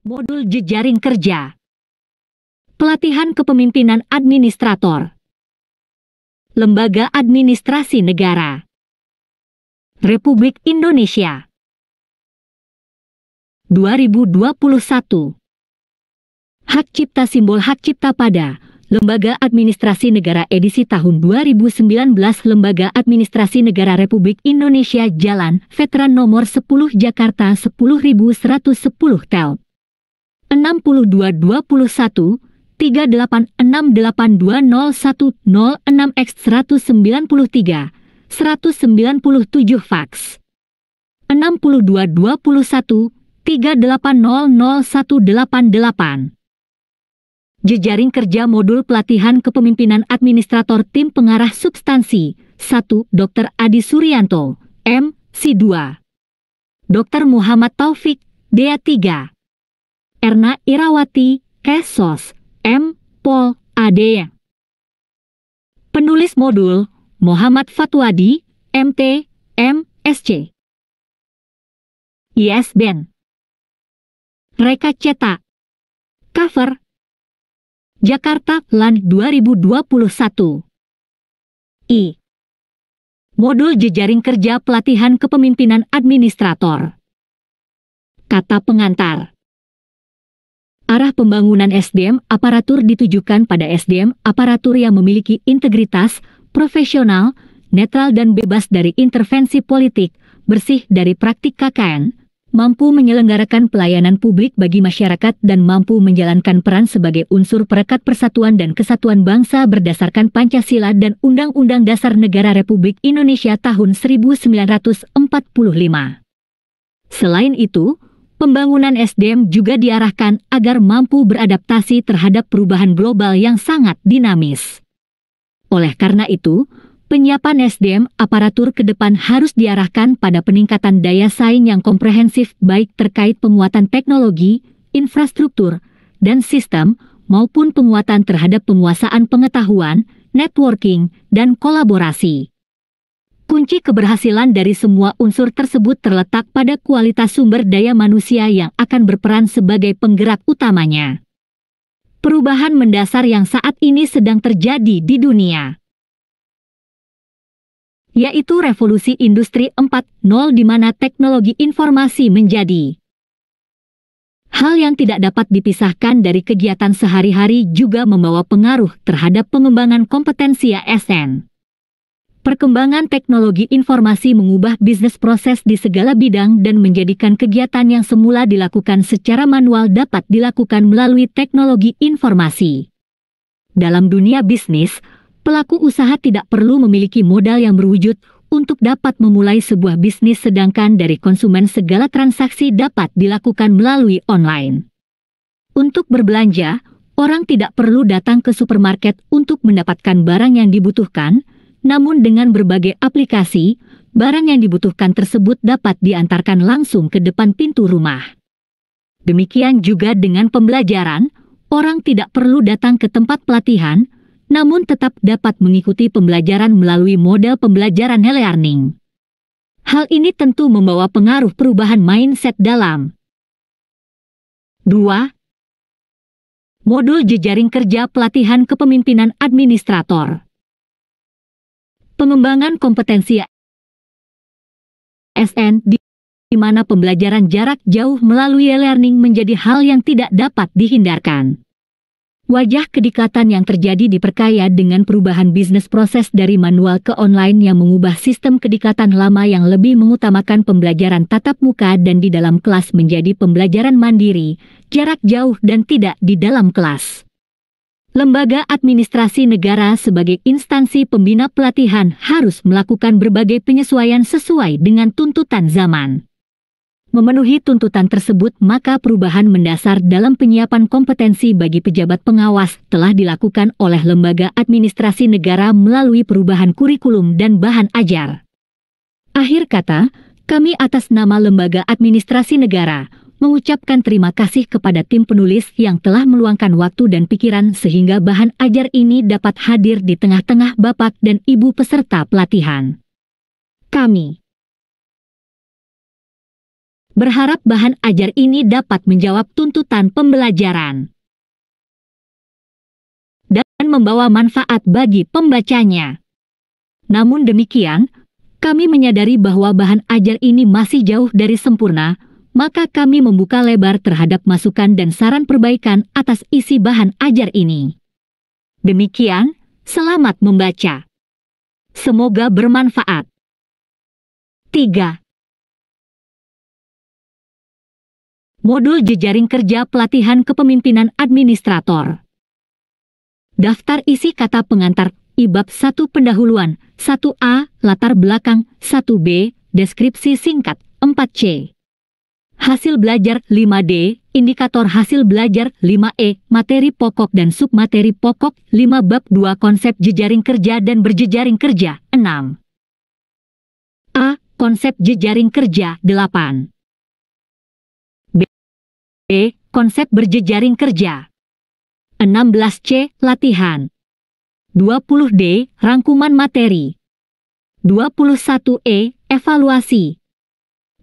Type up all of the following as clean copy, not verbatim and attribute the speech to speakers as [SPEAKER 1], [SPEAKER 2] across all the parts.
[SPEAKER 1] Modul jejaring kerja. Pelatihan kepemimpinan administrator. Lembaga Administrasi Negara. Republik Indonesia. 2021. Hak Cipta Simbol Hak Cipta pada Lembaga Administrasi Negara edisi tahun 2019. Lembaga Administrasi Negara Republik Indonesia Jalan Veteran Nomor 10 Jakarta 10110 Tel 6221 386820106 X 193 197 Fax 6221 3800188. Jejaring kerja modul pelatihan kepemimpinan administrator tim pengarah substansi 1. Dr. Adi Suryanto, M.Si. 2. Dr. Muhammad Taufik, D.3. Erna Irawati, S.Sos, M. Pol, A.D. Penulis modul, Muhammad Fatwadi, M.T., M.Sc. ISBN. Reka cetak. Cover. Jakarta, LAN 2021. I. Modul jejaring kerja pelatihan kepemimpinan administrator. Kata pengantar. Arah pembangunan SDM aparatur ditujukan pada SDM aparatur yang memiliki integritas, profesional, netral dan bebas dari intervensi politik, bersih dari praktik KKN, mampu menyelenggarakan pelayanan publik bagi masyarakat dan mampu menjalankan peran sebagai unsur perekat persatuan dan kesatuan bangsa berdasarkan Pancasila dan Undang-Undang Dasar Negara Republik Indonesia tahun 1945. Selain itu, pembangunan SDM juga diarahkan agar mampu beradaptasi terhadap perubahan global yang sangat dinamis. Oleh karena itu, penyiapan SDM aparatur ke depan harus diarahkan pada peningkatan daya saing yang komprehensif baik terkait penguatan teknologi, infrastruktur, dan sistem, maupun penguatan terhadap penguasaan pengetahuan, networking, dan kolaborasi. Kunci keberhasilan dari semua unsur tersebut terletak pada kualitas sumber daya manusia yang akan berperan sebagai penggerak utamanya. Perubahan mendasar yang saat ini sedang terjadi di dunia, yaitu revolusi industri 4.0 di mana teknologi informasi menjadi hal yang tidak dapat dipisahkan dari kegiatan sehari-hari, juga membawa pengaruh terhadap pengembangan kompetensi ASN. Perkembangan teknologi informasi mengubah bisnis proses di segala bidang dan menjadikan kegiatan yang semula dilakukan secara manual dapat dilakukan melalui teknologi informasi. Dalam dunia bisnis, pelaku usaha tidak perlu memiliki modal yang berwujud untuk dapat memulai sebuah bisnis, sedangkan dari konsumen segala transaksi dapat dilakukan melalui online. Untuk berbelanja, orang tidak perlu datang ke supermarket untuk mendapatkan barang yang dibutuhkan, namun dengan berbagai aplikasi, barang yang dibutuhkan tersebut dapat diantarkan langsung ke depan pintu rumah. Demikian juga dengan pembelajaran, orang tidak perlu datang ke tempat pelatihan, namun tetap dapat mengikuti pembelajaran melalui model pembelajaran e-learning. Hal ini tentu membawa pengaruh perubahan mindset dalam 2. Modul jejaring kerja pelatihan kepemimpinan administrator. Pengembangan kompetensi ASN di mana pembelajaran jarak jauh melalui e-learning menjadi hal yang tidak dapat dihindarkan. Wajah kedekatan yang terjadi diperkaya dengan perubahan bisnis proses dari manual ke online yang mengubah sistem kedekatan lama yang lebih mengutamakan pembelajaran tatap muka dan di dalam kelas menjadi pembelajaran mandiri, jarak jauh dan tidak di dalam kelas. Lembaga Administrasi Negara sebagai instansi pembina pelatihan harus melakukan berbagai penyesuaian sesuai dengan tuntutan zaman. Memenuhi tuntutan tersebut, maka perubahan mendasar dalam penyiapan kompetensi bagi pejabat pengawas telah dilakukan oleh Lembaga Administrasi Negara melalui perubahan kurikulum dan bahan ajar. Akhir kata, kami atas nama Lembaga Administrasi Negara mengucapkan terima kasih kepada tim penulis yang telah meluangkan waktu dan pikiran sehingga bahan ajar ini dapat hadir di tengah-tengah Bapak dan Ibu peserta pelatihan. Kami Berharap bahan ajar ini dapat menjawab tuntutan pembelajaran dan membawa manfaat bagi pembacanya. Namun demikian, kami menyadari bahwa bahan ajar ini masih jauh dari sempurna, maka kami membuka lebar terhadap masukan dan saran perbaikan atas isi bahan ajar ini. Demikian, selamat membaca. Semoga bermanfaat. 3. Modul Jejaring Kerja Pelatihan Kepemimpinan Administrator. Daftar isi kata pengantar IBab 1 Pendahuluan 1A Latar Belakang 1B Deskripsi Singkat 4C. Hasil belajar 5D, indikator hasil belajar 5E, materi pokok dan submateri pokok 5 bab 2 konsep jejaring kerja dan berjejaring kerja 6. A. Konsep jejaring kerja 8. B. Konsep berjejaring kerja 16C. Latihan 20D. Rangkuman materi 21E. Evaluasi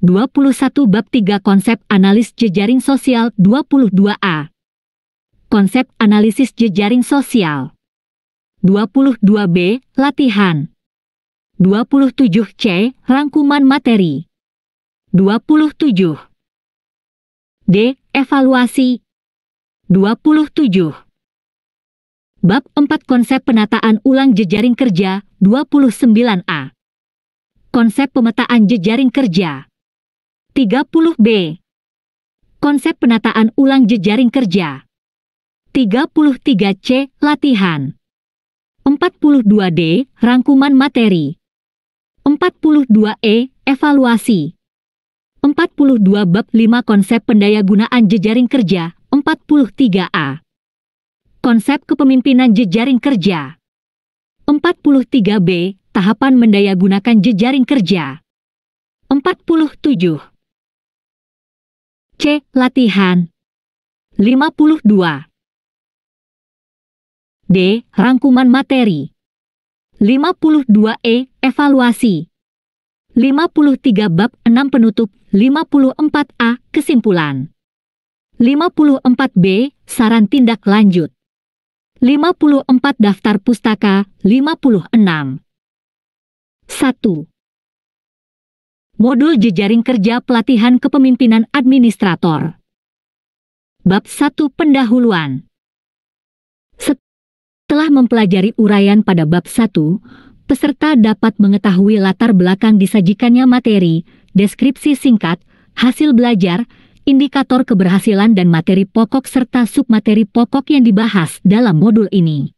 [SPEAKER 1] 21 Bab 3 Konsep Analis Jejaring Sosial 22A. Konsep Analisis Jejaring Sosial 22B. Latihan 27C. Rangkuman materi 27. D. Evaluasi 27. Bab 4 Konsep Penataan Ulang Jejaring Kerja 29A. Konsep Pemetaan Jejaring Kerja 30B. Konsep Penataan Ulang Jejaring Kerja 33C. Latihan 42D. Rangkuman materi 42E. Evaluasi 42 Bab 5 Konsep Pendayagunaan Jejaring Kerja 43A. Konsep Kepemimpinan Jejaring Kerja 43B. Tahapan Mendayagunakan Jejaring Kerja 47. C. Latihan 52. D. Rangkuman materi 52E. Evaluasi 53 Bab 6 Penutup 54A. Kesimpulan 54B. Saran tindak lanjut 54 Daftar pustaka 56. 1. Modul Jejaring Kerja Pelatihan Kepemimpinan Administrator. Bab 1 Pendahuluan. Setelah mempelajari uraian pada bab 1, peserta dapat mengetahui latar belakang disajikannya materi, deskripsi singkat, hasil belajar, indikator keberhasilan dan materi pokok serta submateri pokok yang dibahas dalam modul ini.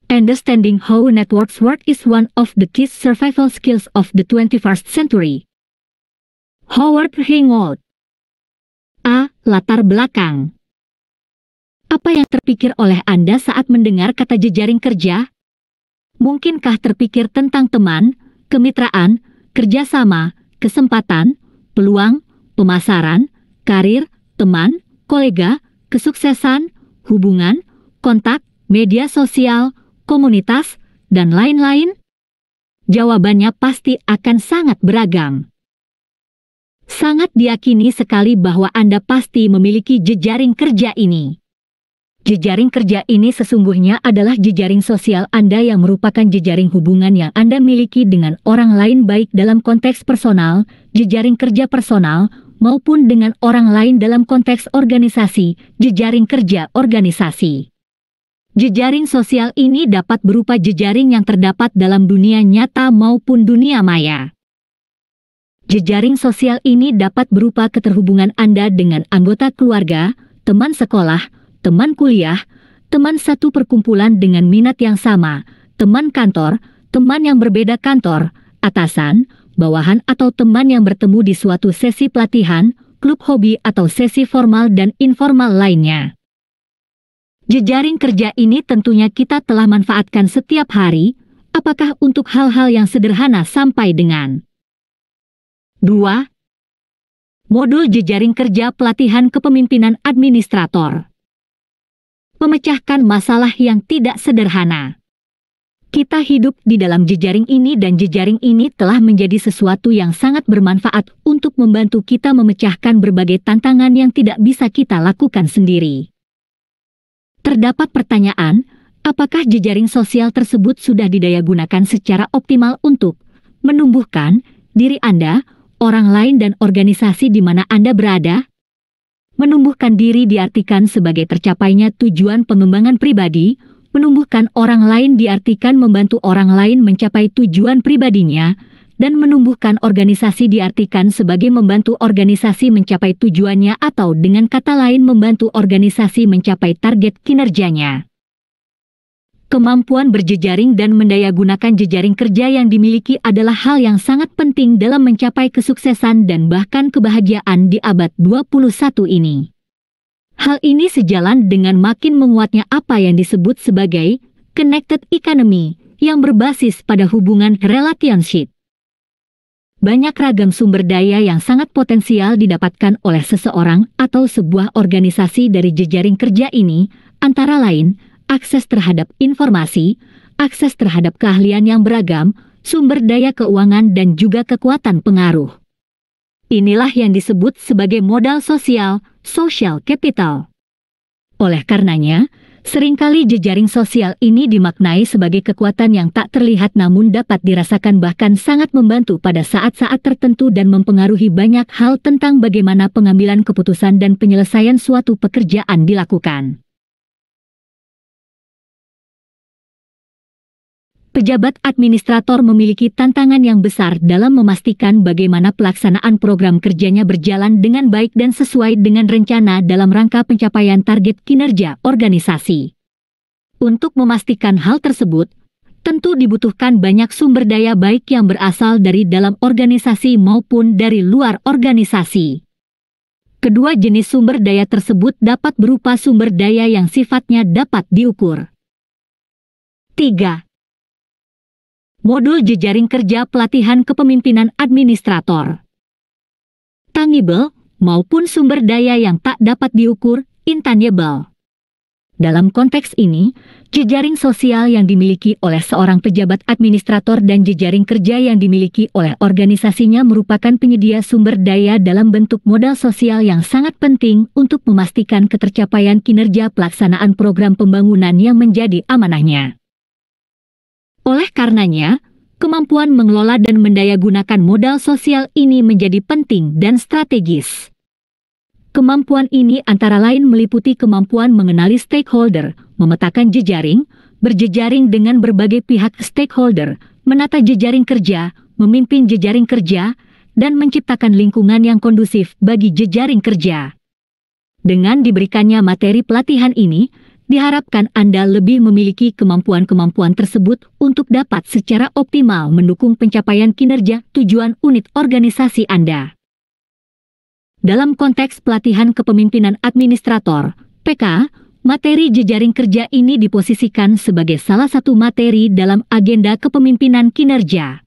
[SPEAKER 1] Understanding how networks work is one of the key survival skills of the 21st century. Howard Hingold. A. Latar belakang. Apa yang terpikir oleh Anda saat mendengar kata jejaring kerja? Mungkinkah terpikir tentang teman, kemitraan, kerjasama, kesempatan, peluang, pemasaran, karir, teman, kolega, kesuksesan, hubungan, kontak, media sosial, komunitas, dan lain-lain? Jawabannya pasti akan sangat beragam. Sangat diyakini sekali bahwa Anda pasti memiliki jejaring kerja ini. Jejaring kerja ini sesungguhnya adalah jejaring sosial Anda yang merupakan jejaring hubungan yang Anda miliki dengan orang lain baik dalam konteks personal, jejaring kerja personal, maupun dengan orang lain dalam konteks organisasi, jejaring kerja organisasi. Jejaring sosial ini dapat berupa jejaring yang terdapat dalam dunia nyata maupun dunia maya. Jejaring sosial ini dapat berupa keterhubungan Anda dengan anggota keluarga, teman sekolah, teman kuliah, teman satu perkumpulan dengan minat yang sama, teman kantor, teman yang berbeda kantor, atasan, bawahan atau teman yang bertemu di suatu sesi pelatihan, klub hobi atau sesi formal dan informal lainnya. Jejaring kerja ini tentunya kita telah manfaatkan setiap hari, apakah untuk hal-hal yang sederhana sampai dengan 2. Modul Jejaring Kerja Pelatihan Kepemimpinan Administrator. Memecahkan masalah yang tidak sederhana. Kita hidup di dalam jejaring ini dan jejaring ini telah menjadi sesuatu yang sangat bermanfaat untuk membantu kita memecahkan berbagai tantangan yang tidak bisa kita lakukan sendiri. Terdapat pertanyaan, apakah jejaring sosial tersebut sudah didayagunakan secara optimal untuk menumbuhkan diri Anda, orang lain dan organisasi di mana Anda berada? Menumbuhkan diri diartikan sebagai tercapainya tujuan pengembangan pribadi. Menumbuhkan orang lain diartikan membantu orang lain mencapai tujuan pribadinya, dan menumbuhkan organisasi diartikan sebagai membantu organisasi mencapai tujuannya atau dengan kata lain membantu organisasi mencapai target kinerjanya. Kemampuan berjejaring dan mendayagunakan jejaring kerja yang dimiliki adalah hal yang sangat penting dalam mencapai kesuksesan dan bahkan kebahagiaan di abad 21 ini. Hal ini sejalan dengan makin menguatnya apa yang disebut sebagai connected economy yang berbasis pada hubungan relationship. Banyak ragam sumber daya yang sangat potensial didapatkan oleh seseorang atau sebuah organisasi dari jejaring kerja ini, antara lain akses terhadap informasi, akses terhadap keahlian yang beragam, sumber daya keuangan dan juga kekuatan pengaruh. Inilah yang disebut sebagai modal sosial, social capital. Oleh karenanya, seringkali jejaring sosial ini dimaknai sebagai kekuatan yang tak terlihat namun dapat dirasakan bahkan sangat membantu pada saat-saat tertentu dan mempengaruhi banyak hal tentang bagaimana pengambilan keputusan dan penyelesaian suatu pekerjaan dilakukan. Pejabat administrator memiliki tantangan yang besar dalam memastikan bagaimana pelaksanaan program kerjanya berjalan dengan baik dan sesuai dengan rencana dalam rangka pencapaian target kinerja organisasi. Untuk memastikan hal tersebut, tentu dibutuhkan banyak sumber daya baik yang berasal dari dalam organisasi maupun dari luar organisasi. Kedua jenis sumber daya tersebut dapat berupa sumber daya yang sifatnya dapat diukur. 3. Modul jejaring kerja pelatihan kepemimpinan administrator. Tangible maupun sumber daya yang tak dapat diukur, intangible. Dalam konteks ini, jejaring sosial yang dimiliki oleh seorang pejabat administrator dan jejaring kerja yang dimiliki oleh organisasinya merupakan penyedia sumber daya dalam bentuk modal sosial yang sangat penting untuk memastikan ketercapaian kinerja pelaksanaan program pembangunan yang menjadi amanahnya. Oleh karenanya, kemampuan mengelola dan mendayagunakan modal sosial ini menjadi penting dan strategis. Kemampuan ini antara lain meliputi kemampuan mengenali stakeholder, memetakan jejaring, berjejaring dengan berbagai pihak stakeholder, menata jejaring kerja, memimpin jejaring kerja, dan menciptakan lingkungan yang kondusif bagi jejaring kerja. Dengan diberikannya materi pelatihan ini, diharapkan Anda lebih memiliki kemampuan-kemampuan tersebut untuk dapat secara optimal mendukung pencapaian kinerja tujuan unit organisasi Anda. Dalam konteks pelatihan kepemimpinan administrator, PK, materi jejaring kerja ini diposisikan sebagai salah satu materi dalam agenda kepemimpinan kinerja.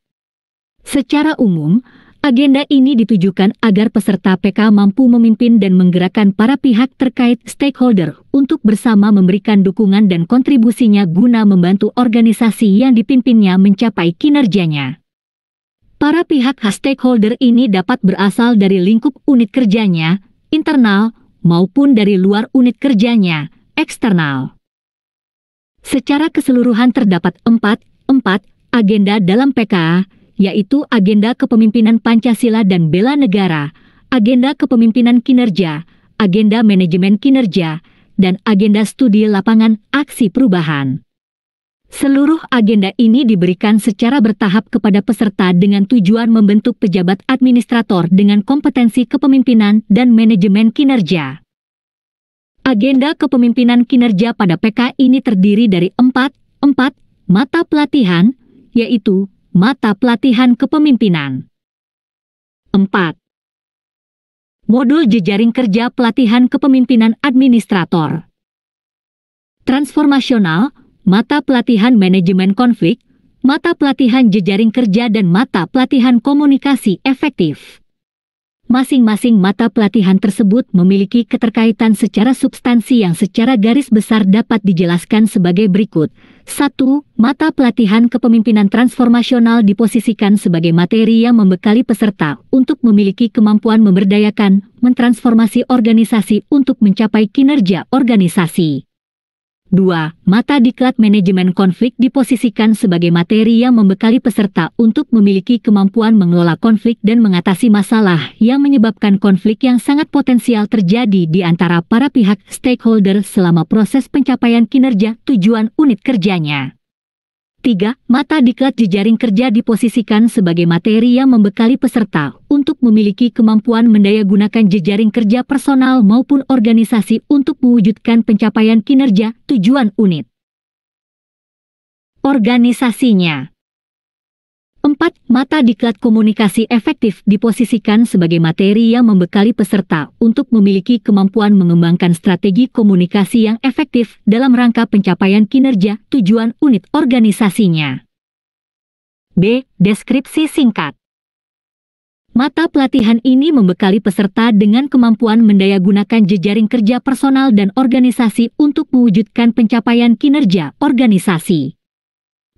[SPEAKER 1] Secara umum, agenda ini ditujukan agar peserta PK mampu memimpin dan menggerakkan para pihak terkait stakeholder untuk bersama memberikan dukungan dan kontribusinya guna membantu organisasi yang dipimpinnya mencapai kinerjanya. Para pihak stakeholder ini dapat berasal dari lingkup unit kerjanya, internal, maupun dari luar unit kerjanya, eksternal. Secara keseluruhan terdapat 4 agenda dalam PK, yaitu agenda kepemimpinan Pancasila dan bela negara, agenda kepemimpinan kinerja, agenda manajemen kinerja, dan agenda studi lapangan aksi perubahan. Seluruh agenda ini diberikan secara bertahap kepada peserta dengan tujuan membentuk pejabat administrator dengan kompetensi kepemimpinan dan manajemen kinerja. Agenda kepemimpinan kinerja pada PK ini terdiri dari 4 mata pelatihan, yaitu mata pelatihan kepemimpinan. 4. Modul jejaring kerja pelatihan kepemimpinan administrator. Transformasional, mata pelatihan manajemen konflik, mata pelatihan jejaring kerja dan mata pelatihan komunikasi efektif. Masing-masing mata pelatihan tersebut memiliki keterkaitan secara substansi yang secara garis besar dapat dijelaskan sebagai berikut. 1. Mata pelatihan kepemimpinan transformasional diposisikan sebagai materi yang membekali peserta untuk memiliki kemampuan memberdayakan, mentransformasi organisasi untuk mencapai kinerja organisasi. 2. Mata diklat manajemen konflik diposisikan sebagai materi yang membekali peserta untuk memiliki kemampuan mengelola konflik dan mengatasi masalah yang menyebabkan konflik yang sangat potensial terjadi di antara para pihak stakeholder selama proses pencapaian kinerja tujuan unit kerjanya. 3. Mata diklat jejaring kerja diposisikan sebagai materi yang membekali peserta untuk memiliki kemampuan mendayagunakan jejaring kerja personal maupun organisasi untuk mewujudkan pencapaian kinerja tujuan unit organisasinya. 4. Mata diklat komunikasi efektif diposisikan sebagai materi yang membekali peserta untuk memiliki kemampuan mengembangkan strategi komunikasi yang efektif dalam rangka pencapaian kinerja tujuan unit organisasinya. B. Deskripsi singkat. Mata pelatihan ini membekali peserta dengan kemampuan mendayagunakan jejaring kerja personal dan organisasi untuk mewujudkan pencapaian kinerja organisasi.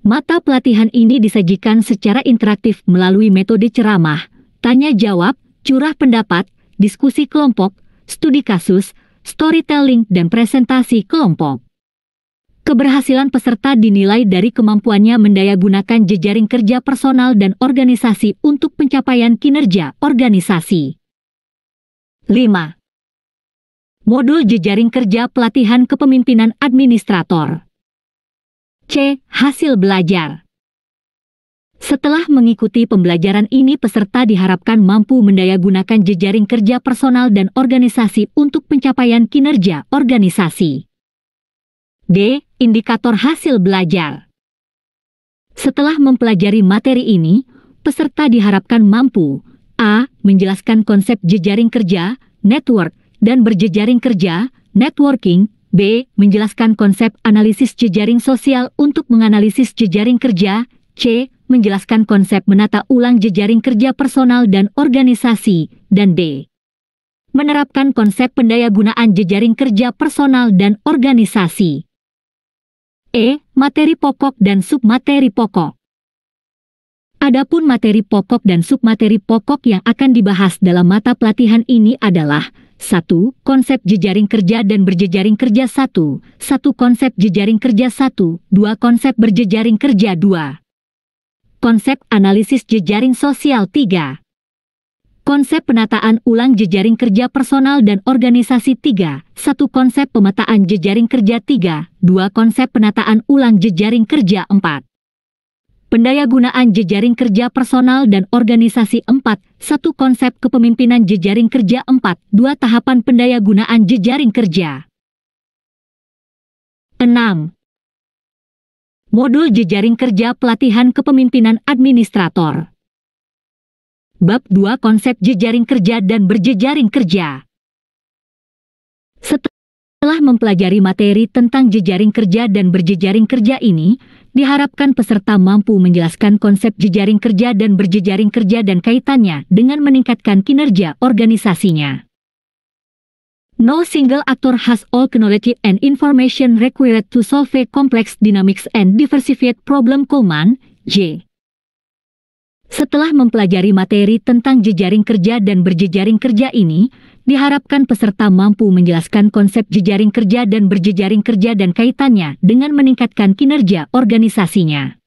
[SPEAKER 1] Mata pelatihan ini disajikan secara interaktif melalui metode ceramah, tanya jawab, curah pendapat, diskusi kelompok, studi kasus, storytelling, dan presentasi kelompok. Keberhasilan peserta dinilai dari kemampuannya mendayagunakan jejaring kerja personal dan organisasi untuk pencapaian kinerja organisasi. 5. Modul jejaring kerja pelatihan kepemimpinan administrator. C. Hasil belajar. Setelah mengikuti pembelajaran ini, peserta diharapkan mampu mendayagunakan jejaring kerja personal dan organisasi untuk pencapaian kinerja organisasi. D. Indikator hasil belajar. Setelah mempelajari materi ini, peserta diharapkan mampu A. Menjelaskan konsep jejaring kerja, network, dan berjejaring kerja, networking. B. Menjelaskan konsep analisis jejaring sosial untuk menganalisis jejaring kerja. C. Menjelaskan konsep menata ulang jejaring kerja personal dan organisasi. Dan D. Menerapkan konsep pendayagunaan jejaring kerja personal dan organisasi. E. Materi pokok dan submateri pokok. Adapun materi pokok dan submateri pokok yang akan dibahas dalam mata pelatihan ini adalah 1. Konsep jejaring kerja dan berjejaring kerja 1. 1. Konsep jejaring kerja 1. 2. Konsep berjejaring kerja 2. Konsep analisis jejaring sosial 3. Konsep penataan ulang jejaring kerja personal dan organisasi 3. 1. Konsep pemetaan jejaring kerja 3. 2. Konsep penataan ulang jejaring kerja 4. Pendayagunaan jejaring kerja personal dan organisasi 4. 1. Konsep kepemimpinan jejaring kerja 4. 2. Tahapan pendayagunaan jejaring kerja. 6. Modul jejaring kerja pelatihan kepemimpinan administrator. Bab 2. Konsep jejaring kerja dan berjejaring kerja. Setelah mempelajari materi tentang jejaring kerja dan berjejaring kerja ini, diharapkan peserta mampu menjelaskan konsep jejaring kerja dan berjejaring kerja dan kaitannya dengan meningkatkan kinerja organisasinya. No single actor has all knowledge and information required to solve a complex dynamics and diversified problem. Coleman, J. Setelah mempelajari materi tentang jejaring kerja dan berjejaring kerja ini, diharapkan peserta mampu menjelaskan konsep jejaring kerja dan berjejaring kerja dan kaitannya dengan meningkatkan kinerja organisasinya.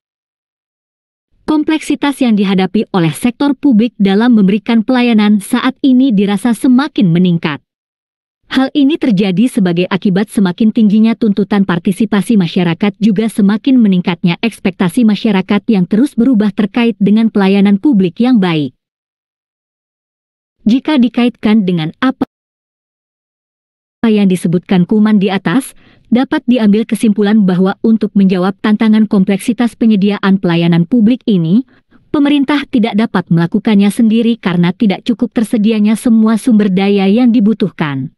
[SPEAKER 1] Kompleksitas yang dihadapi oleh sektor publik dalam memberikan pelayanan saat ini dirasa semakin meningkat. Hal ini terjadi sebagai akibat semakin tingginya tuntutan partisipasi masyarakat, juga semakin meningkatnya ekspektasi masyarakat yang terus berubah terkait dengan pelayanan publik yang baik. Jika dikaitkan dengan apa yang disebutkan Coleman di atas, dapat diambil kesimpulan bahwa untuk menjawab tantangan kompleksitas penyediaan pelayanan publik ini, pemerintah tidak dapat melakukannya sendiri karena tidak cukup tersedianya semua sumber daya yang dibutuhkan.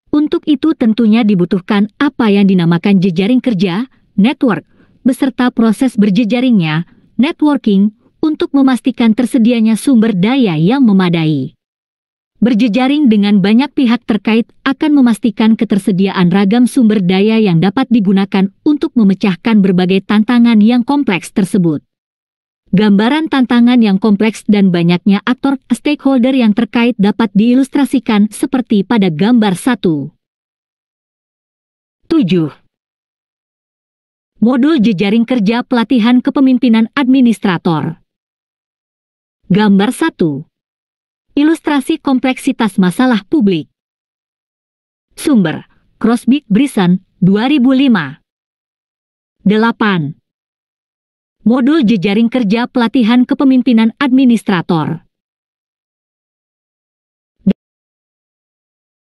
[SPEAKER 1] Untuk itu tentunya dibutuhkan apa yang dinamakan jejaring kerja, network, beserta proses berjejaringnya, networking, untuk memastikan tersedianya sumber daya yang memadai. Berjejaring dengan banyak pihak terkait akan memastikan ketersediaan ragam sumber daya yang dapat digunakan untuk memecahkan berbagai tantangan yang kompleks tersebut. Gambaran tantangan yang kompleks dan banyaknya aktor stakeholder yang terkait dapat diilustrasikan seperti pada gambar 1. 7. Modul jejaring kerja pelatihan kepemimpinan administrator. Gambar 1. Ilustrasi kompleksitas masalah publik. Sumber: Crosby Bryson, 2005. 8. Modul jejaring kerja pelatihan kepemimpinan administrator.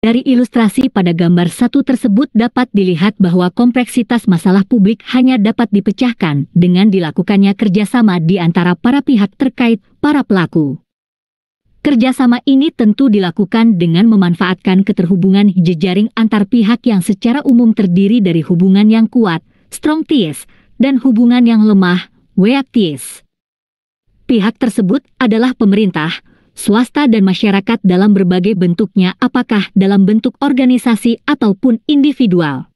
[SPEAKER 1] Dari ilustrasi pada gambar 1 tersebut dapat dilihat bahwa kompleksitas masalah publik hanya dapat dipecahkan dengan dilakukannya kerjasama di antara para pihak terkait, para pelaku. Kerjasama ini tentu dilakukan dengan memanfaatkan keterhubungan jejaring antar pihak yang secara umum terdiri dari hubungan yang kuat, strong ties, dan hubungan yang lemah, weak ties. Pihak tersebut adalah pemerintah, swasta dan masyarakat dalam berbagai bentuknya, apakah dalam bentuk organisasi ataupun individual.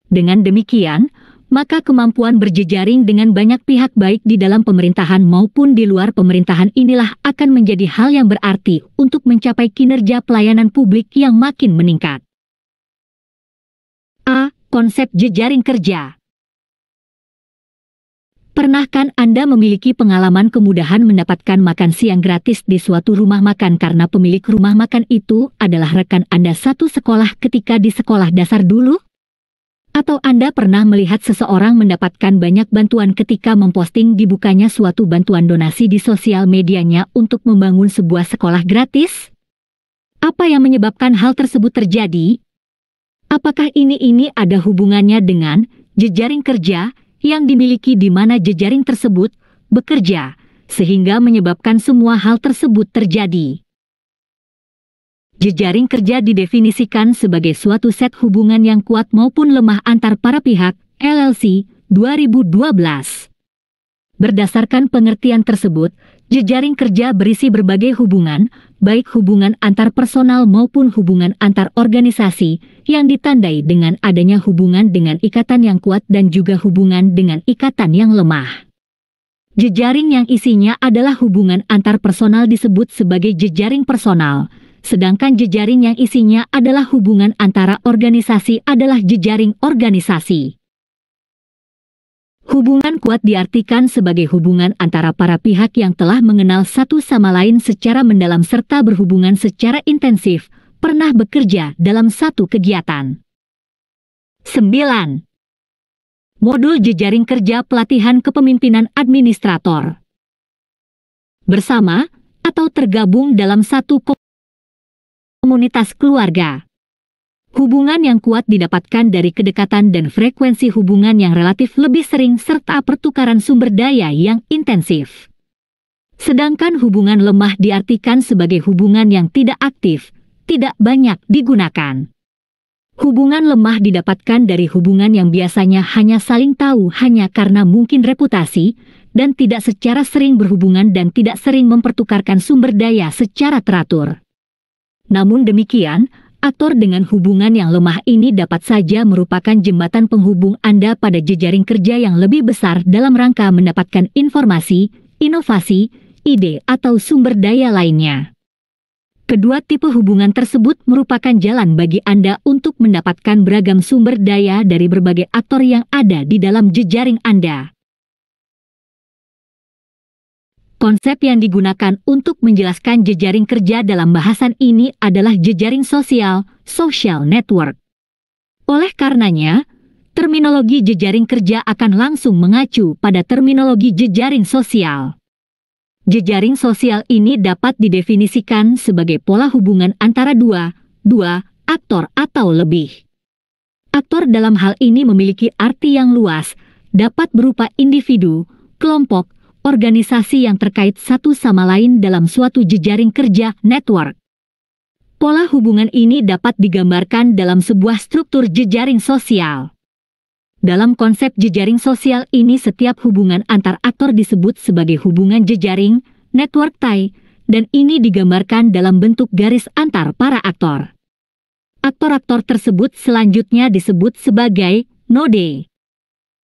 [SPEAKER 1] Dengan demikian, maka kemampuan berjejaring dengan banyak pihak baik di dalam pemerintahan maupun di luar pemerintahan inilah akan menjadi hal yang berarti untuk mencapai kinerja pelayanan publik yang makin meningkat. A. Konsep jejaring kerja. Pernahkah Anda memiliki pengalaman kemudahan mendapatkan makan siang gratis di suatu rumah makan karena pemilik rumah makan itu adalah rekan Anda satu sekolah ketika di sekolah dasar dulu? Atau Anda pernah melihat seseorang mendapatkan banyak bantuan ketika memposting dibukanya suatu bantuan donasi di sosial medianya untuk membangun sebuah sekolah gratis? Apa yang menyebabkan hal tersebut terjadi? Apakah ini ada hubungannya dengan jejaring kerja yang dimiliki di mana jejaring tersebut bekerja, sehingga menyebabkan semua hal tersebut terjadi? Jejaring kerja didefinisikan sebagai suatu set hubungan yang kuat maupun lemah antar para pihak, LLC, 2012. Berdasarkan pengertian tersebut, jejaring kerja berisi berbagai hubungan, baik hubungan antar personal maupun hubungan antar organisasi, yang ditandai dengan adanya hubungan dengan ikatan yang kuat dan juga hubungan dengan ikatan yang lemah. Jejaring yang isinya adalah hubungan antar personal disebut sebagai jejaring personal, sedangkan jejaring yang isinya adalah hubungan antara organisasi adalah jejaring organisasi. Hubungan kuat diartikan sebagai hubungan antara para pihak yang telah mengenal satu sama lain secara mendalam serta berhubungan secara intensif, pernah bekerja dalam satu kegiatan. 9. Modul jejaring kerja pelatihan kepemimpinan administrator. Bersama atau tergabung dalam satu komunitas keluarga. Hubungan yang kuat didapatkan dari kedekatan dan frekuensi hubungan yang relatif lebih sering serta pertukaran sumber daya yang intensif. Sedangkan hubungan lemah diartikan sebagai hubungan yang tidak aktif, tidak banyak digunakan. Hubungan lemah didapatkan dari hubungan yang biasanya hanya saling tahu hanya karena mungkin reputasi, dan tidak secara sering berhubungan dan tidak sering mempertukarkan sumber daya secara teratur. Namun demikian, aktor dengan hubungan yang lemah ini dapat saja merupakan jembatan penghubung Anda pada jejaring kerja yang lebih besar dalam rangka mendapatkan informasi, inovasi, ide atau sumber daya lainnya. Kedua tipe hubungan tersebut merupakan jalan bagi Anda untuk mendapatkan beragam sumber daya dari berbagai aktor yang ada di dalam jejaring Anda. Konsep yang digunakan untuk menjelaskan jejaring kerja dalam bahasan ini adalah jejaring sosial, social network. Oleh karenanya, terminologi jejaring kerja akan langsung mengacu pada terminologi jejaring sosial. Jejaring sosial ini dapat didefinisikan sebagai pola hubungan antara dua aktor atau lebih. Aktor dalam hal ini memiliki arti yang luas, dapat berupa individu, kelompok, organisasi yang terkait satu sama lain dalam suatu jejaring kerja network. Pola hubungan ini dapat digambarkan dalam sebuah struktur jejaring sosial. Dalam konsep jejaring sosial ini setiap hubungan antar aktor disebut sebagai hubungan jejaring, network tie, dan ini digambarkan dalam bentuk garis antar para aktor. Aktor-aktor tersebut selanjutnya disebut sebagai node.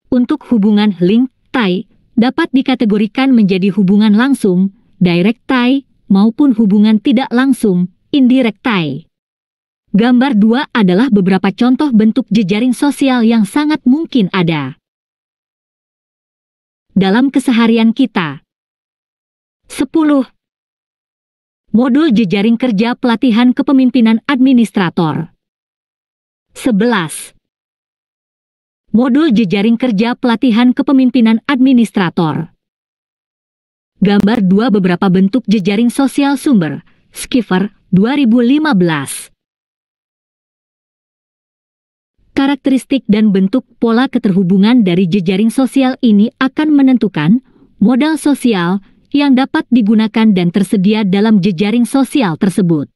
[SPEAKER 1] Untuk hubungan link tie dapat dikategorikan menjadi hubungan langsung, direct tie, maupun hubungan tidak langsung, indirect tie. Gambar 2 adalah beberapa contoh bentuk jejaring sosial yang sangat mungkin ada dalam keseharian kita. 10. Modul jejaring kerja pelatihan kepemimpinan administrator. 11. Modul jejaring kerja pelatihan kepemimpinan administrator. Gambar 2 beberapa bentuk jejaring sosial sumber, Skiver, 2015. Karakteristik dan bentuk pola keterhubungan dari jejaring sosial ini akan menentukan modal sosial yang dapat digunakan dan tersedia dalam jejaring sosial tersebut.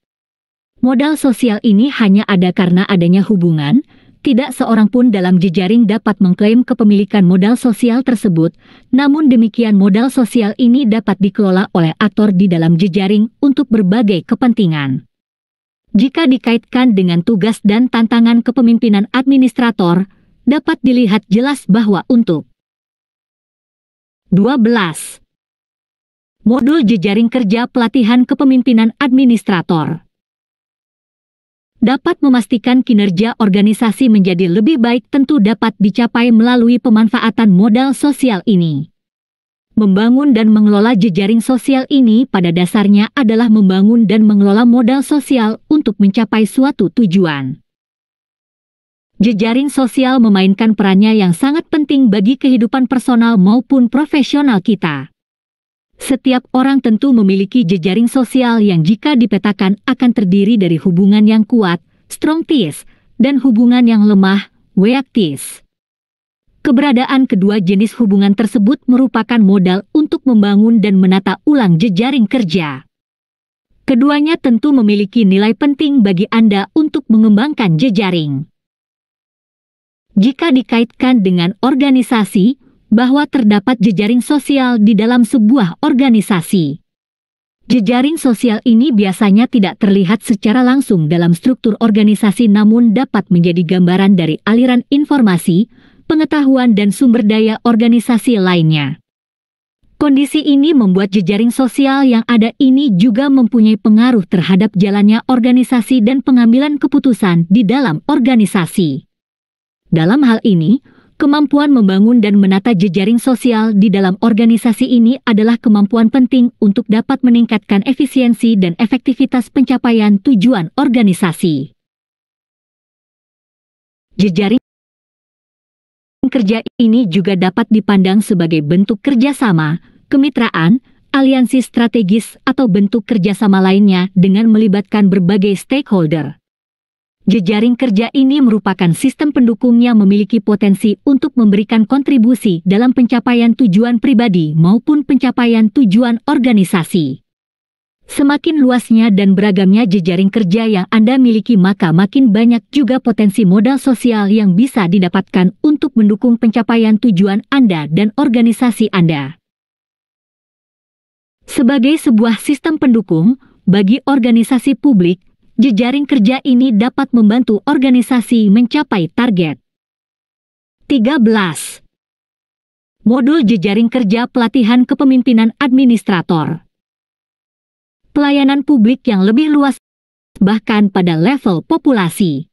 [SPEAKER 1] Modal sosial ini hanya ada karena adanya hubungan, tidak seorang pun dalam jejaring dapat mengklaim kepemilikan modal sosial tersebut, namun demikian modal sosial ini dapat dikelola oleh aktor di dalam jejaring untuk berbagai kepentingan. Jika dikaitkan dengan tugas dan tantangan kepemimpinan administrator, dapat dilihat jelas bahwa untuk 12. Modul jejaring kerja pelatihan kepemimpinan administrator dapat memastikan kinerja organisasi menjadi lebih baik tentu dapat dicapai melalui pemanfaatan modal sosial ini. Membangun dan mengelola jejaring sosial ini pada dasarnya adalah membangun dan mengelola modal sosial untuk mencapai suatu tujuan. Jejaring sosial memainkan perannya yang sangat penting bagi kehidupan personal maupun profesional kita. Setiap orang tentu memiliki jejaring sosial yang jika dipetakan akan terdiri dari hubungan yang kuat, strong ties, dan hubungan yang lemah, weak ties. Keberadaan kedua jenis hubungan tersebut merupakan modal untuk membangun dan menata ulang jejaring kerja. Keduanya tentu memiliki nilai penting bagi Anda untuk mengembangkan jejaring. Jika dikaitkan dengan organisasi, bahwa terdapat jejaring sosial di dalam sebuah organisasi. Jejaring sosial ini biasanya tidak terlihat secara langsung dalam struktur organisasi namun dapat menjadi gambaran dari aliran informasi, pengetahuan dan sumber daya organisasi lainnya. Kondisi ini membuat jejaring sosial yang ada ini juga mempunyai pengaruh terhadap jalannya organisasi dan pengambilan keputusan di dalam organisasi. Dalam hal ini, kemampuan membangun dan menata jejaring sosial di dalam organisasi ini adalah kemampuan penting untuk dapat meningkatkan efisiensi dan efektivitas pencapaian tujuan organisasi. Jejaring kerja ini juga dapat dipandang sebagai bentuk kerjasama, kemitraan, aliansi strategis atau bentuk kerjasama lainnya dengan melibatkan berbagai stakeholder. Jejaring kerja ini merupakan sistem pendukung yang memiliki potensi untuk memberikan kontribusi dalam pencapaian tujuan pribadi maupun pencapaian tujuan organisasi. Semakin luasnya dan beragamnya jejaring kerja yang Anda miliki maka makin banyak juga potensi modal sosial yang bisa didapatkan untuk mendukung pencapaian tujuan Anda dan organisasi Anda. Sebagai sebuah sistem pendukung, bagi organisasi publik, jejaring kerja ini dapat membantu organisasi mencapai target. 13. Modul jejaring kerja pelatihan kepemimpinan administrator. Pelayanan publik yang lebih luas, bahkan pada level populasi.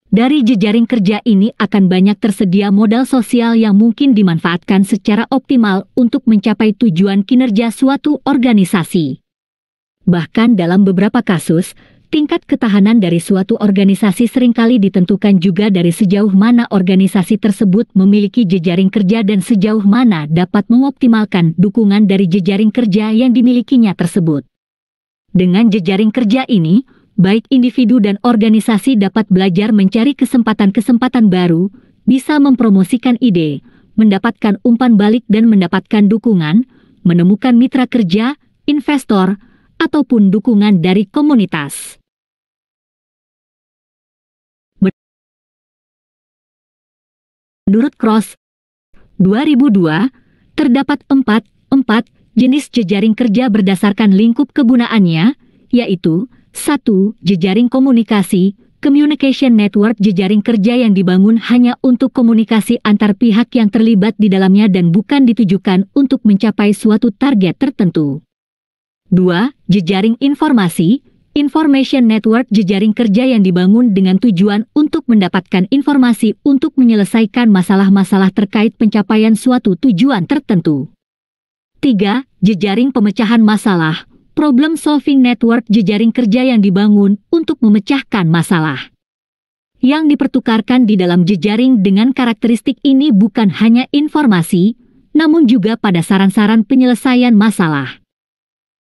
[SPEAKER 1] Dari jejaring kerja ini akan banyak tersedia modal sosial yang mungkin dimanfaatkan secara optimal untuk mencapai tujuan kinerja suatu organisasi. Bahkan dalam beberapa kasus, tingkat ketahanan dari suatu organisasi seringkali ditentukan juga dari sejauh mana organisasi tersebut memiliki jejaring kerja dan sejauh mana dapat mengoptimalkan dukungan dari jejaring kerja yang dimilikinya tersebut. Dengan jejaring kerja ini, baik individu dan organisasi dapat belajar mencari kesempatan-kesempatan baru, bisa mempromosikan ide, mendapatkan umpan balik dan mendapatkan dukungan, menemukan mitra kerja, investor, ataupun dukungan dari komunitas. Menurut Cross, 2002, terdapat 4 jenis jejaring kerja berdasarkan lingkup kegunaannya, yaitu 1. Jejaring komunikasi, communication network, jejaring kerja yang dibangun hanya untuk komunikasi antar pihak yang terlibat di dalamnya dan bukan ditujukan untuk mencapai suatu target tertentu. 2. Jejaring informasi, information network, jejaring kerja yang dibangun dengan tujuan untuk mendapatkan informasi untuk menyelesaikan masalah-masalah terkait pencapaian suatu tujuan tertentu. 3. Jejaring pemecahan masalah, problem solving network, jejaring kerja yang dibangun untuk memecahkan masalah. Yang dipertukarkan di dalam jejaring dengan karakteristik ini bukan hanya informasi, namun juga pada saran-saran penyelesaian masalah.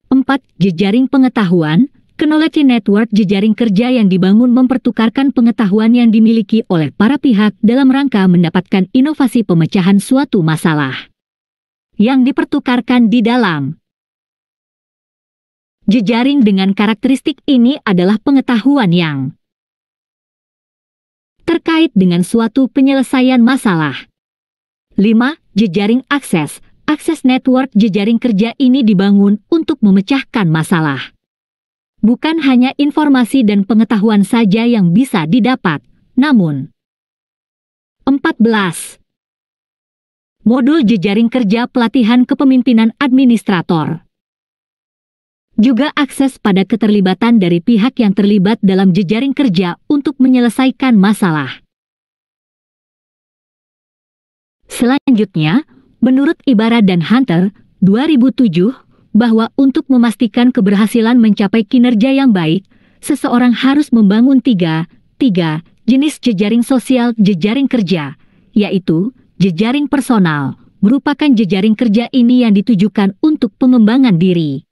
[SPEAKER 1] 4. Jejaring pengetahuan, knowledge network, jejaring kerja yang dibangun mempertukarkan pengetahuan yang dimiliki oleh para pihak dalam rangka mendapatkan inovasi pemecahan suatu masalah. Yang dipertukarkan di dalam jejaring dengan karakteristik ini adalah pengetahuan yang terkait dengan suatu penyelesaian masalah. 5. Jejaring akses, akses network, jejaring kerja ini dibangun untuk memecahkan masalah. Bukan hanya informasi dan pengetahuan saja yang bisa didapat, namun 14. Modul jejaring kerja pelatihan kepemimpinan administrator. Juga akses pada keterlibatan dari pihak yang terlibat dalam jejaring kerja untuk menyelesaikan masalah. Selanjutnya, menurut Ibarra dan Hunter, 2007, bahwa untuk memastikan keberhasilan mencapai kinerja yang baik, seseorang harus membangun tiga jenis jejaring sosial jejaring kerja, yaitu jejaring personal, merupakan jejaring kerja ini yang ditujukan untuk pengembangan diri.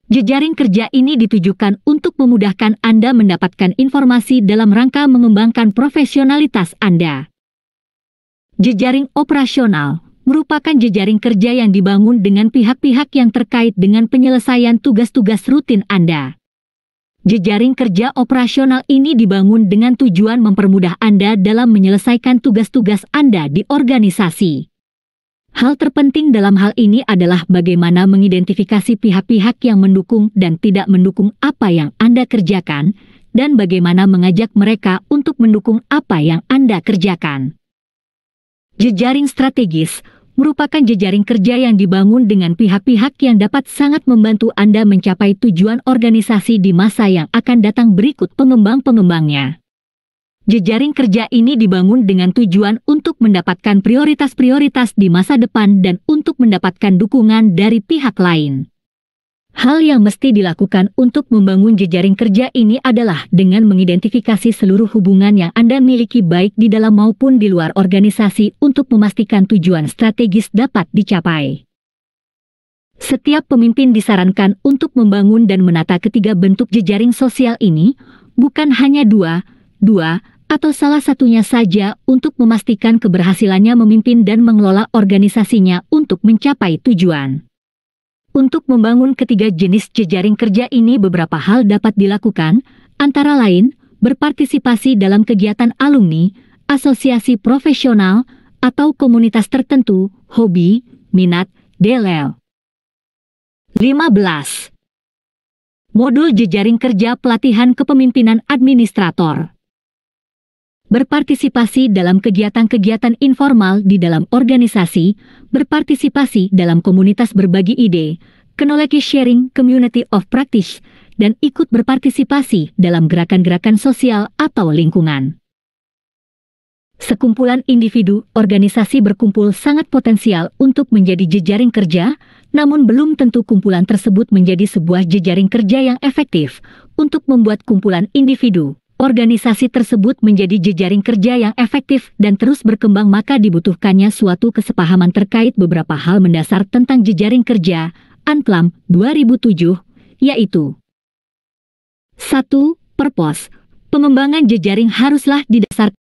[SPEAKER 1] Jejaring kerja ini ditujukan untuk memudahkan Anda mendapatkan informasi dalam rangka mengembangkan profesionalitas Anda. Jejaring operasional merupakan jejaring kerja yang dibangun dengan pihak-pihak yang terkait dengan penyelesaian tugas-tugas rutin Anda. Jejaring kerja operasional ini dibangun dengan tujuan mempermudah Anda dalam menyelesaikan tugas-tugas Anda di organisasi. Hal terpenting dalam hal ini adalah bagaimana mengidentifikasi pihak-pihak yang mendukung dan tidak mendukung apa yang Anda kerjakan, dan bagaimana mengajak mereka untuk mendukung apa yang Anda kerjakan. Jejaring strategis merupakan jejaring kerja yang dibangun dengan pihak-pihak yang dapat sangat membantu Anda mencapai tujuan organisasi di masa yang akan datang berikut pengembang-pengembangnya. Jejaring kerja ini dibangun dengan tujuan untuk mendapatkan prioritas-prioritas di masa depan dan untuk mendapatkan dukungan dari pihak lain. Hal yang mesti dilakukan untuk membangun jejaring kerja ini adalah dengan mengidentifikasi seluruh hubungan yang Anda miliki baik di dalam maupun di luar organisasi untuk memastikan tujuan strategis dapat dicapai. Setiap pemimpin disarankan untuk membangun dan menata ketiga bentuk jejaring sosial ini, bukan hanya dua atau salah satunya saja untuk memastikan keberhasilannya memimpin dan mengelola organisasinya untuk mencapai tujuan. Untuk membangun ketiga jenis jejaring kerja ini beberapa hal dapat dilakukan, antara lain, berpartisipasi dalam kegiatan alumni, asosiasi profesional, atau komunitas tertentu, hobi, minat, DLL. 15. Modul jejaring kerja pelatihan kepemimpinan administrator. Berpartisipasi dalam kegiatan-kegiatan informal di dalam organisasi, berpartisipasi dalam komunitas berbagi ide, knowledge sharing community of practice, dan ikut berpartisipasi dalam gerakan-gerakan sosial atau lingkungan. Sekumpulan individu, organisasi berkumpul sangat potensial untuk menjadi jejaring kerja, namun belum tentu kumpulan tersebut menjadi sebuah jejaring kerja yang efektif. Untuk membuat kumpulan individu, organisasi tersebut menjadi jejaring kerja yang efektif dan terus berkembang, maka dibutuhkannya suatu kesepahaman terkait beberapa hal mendasar tentang jejaring kerja, Anplam, 2007, yaitu 1. Purpose. Pengembangan jejaring haruslah didasarkan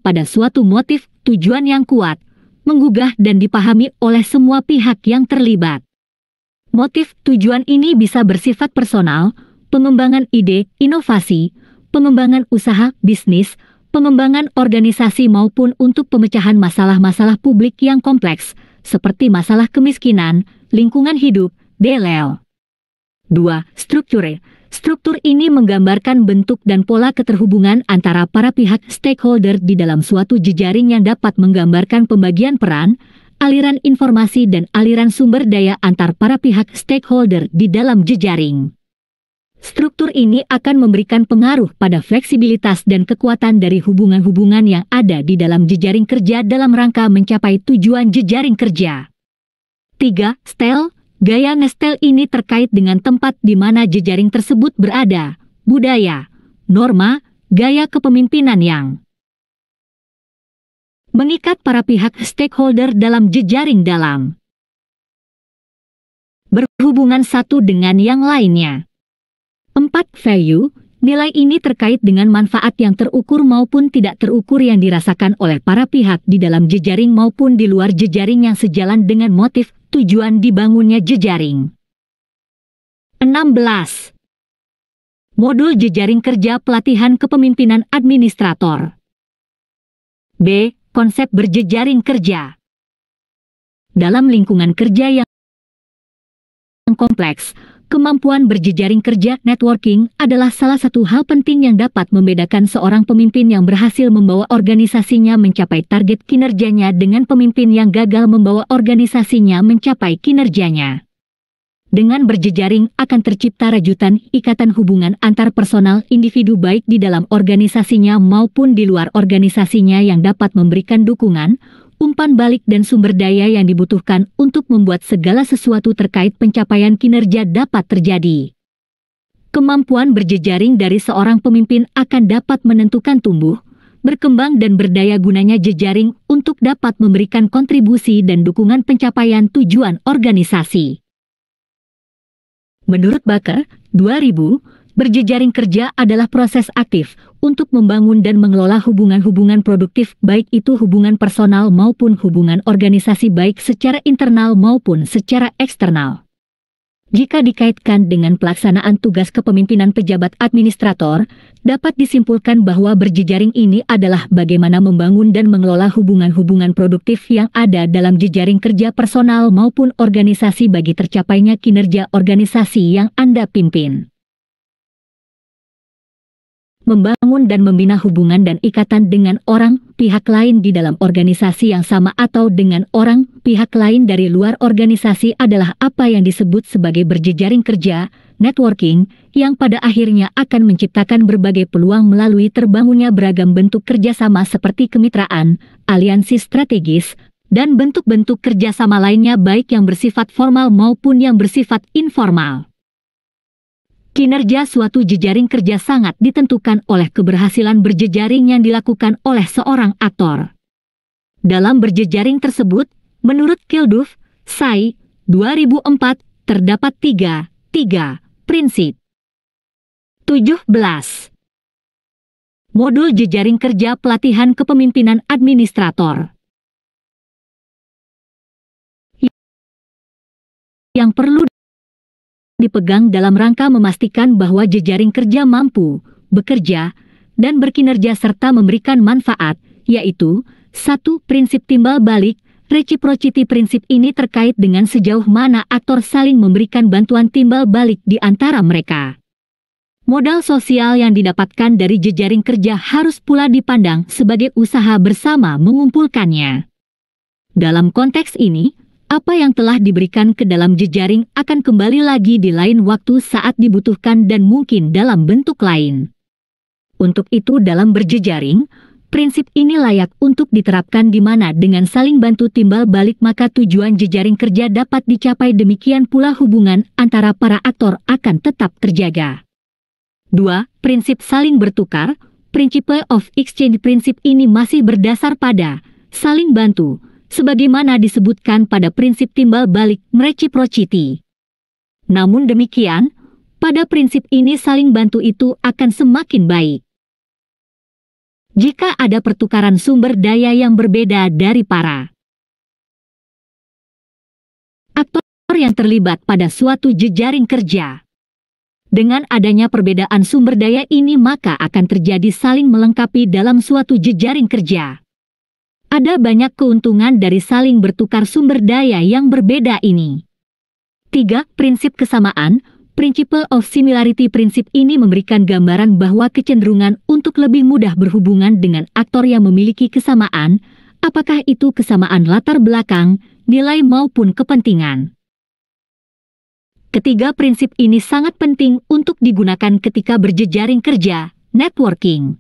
[SPEAKER 1] pada suatu motif, tujuan yang kuat, menggugah dan dipahami oleh semua pihak yang terlibat. Motif tujuan ini bisa bersifat personal, pengembangan ide, inovasi, pengembangan usaha, bisnis, pengembangan organisasi maupun untuk pemecahan masalah-masalah publik yang kompleks, seperti masalah kemiskinan, lingkungan hidup, DLL. 2. Struktur. Struktur ini menggambarkan bentuk dan pola keterhubungan antara para pihak stakeholder di dalam suatu jejaring yang dapat menggambarkan pembagian peran, aliran informasi dan aliran sumber daya antar para pihak stakeholder di dalam jejaring. Struktur ini akan memberikan pengaruh pada fleksibilitas dan kekuatan dari hubungan-hubungan yang ada di dalam jejaring kerja dalam rangka mencapai tujuan jejaring kerja. 3. Style. Gaya nge-style ini terkait dengan tempat di mana jejaring tersebut berada, budaya, norma, gaya kepemimpinan yang mengikat para pihak stakeholder dalam jejaring dalam berhubungan satu dengan yang lainnya. 4. Value. Nilai ini terkait dengan manfaat yang terukur maupun tidak terukur yang dirasakan oleh para pihak di dalam jejaring maupun di luar jejaring yang sejalan dengan motif tujuan dibangunnya jejaring. 16. Modul jejaring kerja pelatihan kepemimpinan administrator. B. Konsep berjejaring kerja. Dalam lingkungan kerja yang kompleks, kemampuan berjejaring kerja networking adalah salah satu hal penting yang dapat membedakan seorang pemimpin yang berhasil membawa organisasinya mencapai target kinerjanya dengan pemimpin yang gagal membawa organisasinya mencapai kinerjanya. Dengan berjejaring akan tercipta rajutan ikatan hubungan antar personal individu baik di dalam organisasinya maupun di luar organisasinya yang dapat memberikan dukungan, umpan balik dan sumber daya yang dibutuhkan untuk membuat segala sesuatu terkait pencapaian kinerja dapat terjadi. Kemampuan berjejaring dari seorang pemimpin akan dapat menentukan tumbuh, berkembang dan berdaya gunanya jejaring untuk dapat memberikan kontribusi dan dukungan pencapaian tujuan organisasi. Menurut Baker, 2000, berjejaring kerja adalah proses aktif untuk membangun dan mengelola hubungan-hubungan produktif baik itu hubungan personal maupun hubungan organisasi baik secara internal maupun secara eksternal. Jika dikaitkan dengan pelaksanaan tugas kepemimpinan pejabat administrator, dapat disimpulkan bahwa berjejaring ini adalah bagaimana membangun dan mengelola hubungan-hubungan produktif yang ada dalam jejaring kerja personal maupun organisasi bagi tercapainya kinerja organisasi yang Anda pimpin. Membangun dan membina hubungan dan ikatan dengan orang, pihak lain di dalam organisasi yang sama atau dengan orang, pihak lain dari luar organisasi adalah apa yang disebut sebagai berjejaring kerja, networking, yang pada akhirnya akan menciptakan berbagai peluang melalui terbangunnya beragam bentuk kerjasama seperti kemitraan, aliansi strategis, dan bentuk-bentuk kerjasama lainnya baik yang bersifat formal maupun yang bersifat informal. Kinerja suatu jejaring kerja sangat ditentukan oleh keberhasilan berjejaring yang dilakukan oleh seorang aktor. Dalam berjejaring tersebut, menurut Kilduff, Say, 2004, terdapat tiga prinsip. 17. Modul jejaring kerja pelatihan kepemimpinan administrator. Yang perlu dipegang dalam rangka memastikan bahwa jejaring kerja mampu bekerja dan berkinerja serta memberikan manfaat, yaitu 1. Prinsip timbal balik. Reciprocity prinsip ini terkait dengan sejauh mana aktor saling memberikan bantuan timbal balik di antara mereka. Modal sosial yang didapatkan dari jejaring kerja harus pula dipandang sebagai usaha bersama mengumpulkannya. Dalam konteks ini, apa yang telah diberikan ke dalam jejaring akan kembali lagi di lain waktu saat dibutuhkan dan mungkin dalam bentuk lain. Untuk itu dalam berjejaring, prinsip ini layak untuk diterapkan di mana dengan saling bantu timbal balik maka tujuan jejaring kerja dapat dicapai demikian pula hubungan antara para aktor akan tetap terjaga. 2. Prinsip saling bertukar. Principle of exchange prinsip ini masih berdasar pada saling bantu, sebagaimana disebutkan pada prinsip timbal balik reciprocity. Namun demikian, pada prinsip ini saling bantu itu akan semakin baik jika ada pertukaran sumber daya yang berbeda dari para aktor yang terlibat pada suatu jejaring kerja. Dengan adanya perbedaan sumber daya ini maka akan terjadi saling melengkapi dalam suatu jejaring kerja. Ada banyak keuntungan dari saling bertukar sumber daya yang berbeda ini. 3. Prinsip kesamaan. Principle of Similarity. Prinsip ini memberikan gambaran bahwa kecenderungan untuk lebih mudah berhubungan dengan aktor yang memiliki kesamaan, apakah itu kesamaan latar belakang, nilai maupun kepentingan. Ketiga, prinsip ini sangat penting untuk digunakan ketika berjejaring kerja, networking.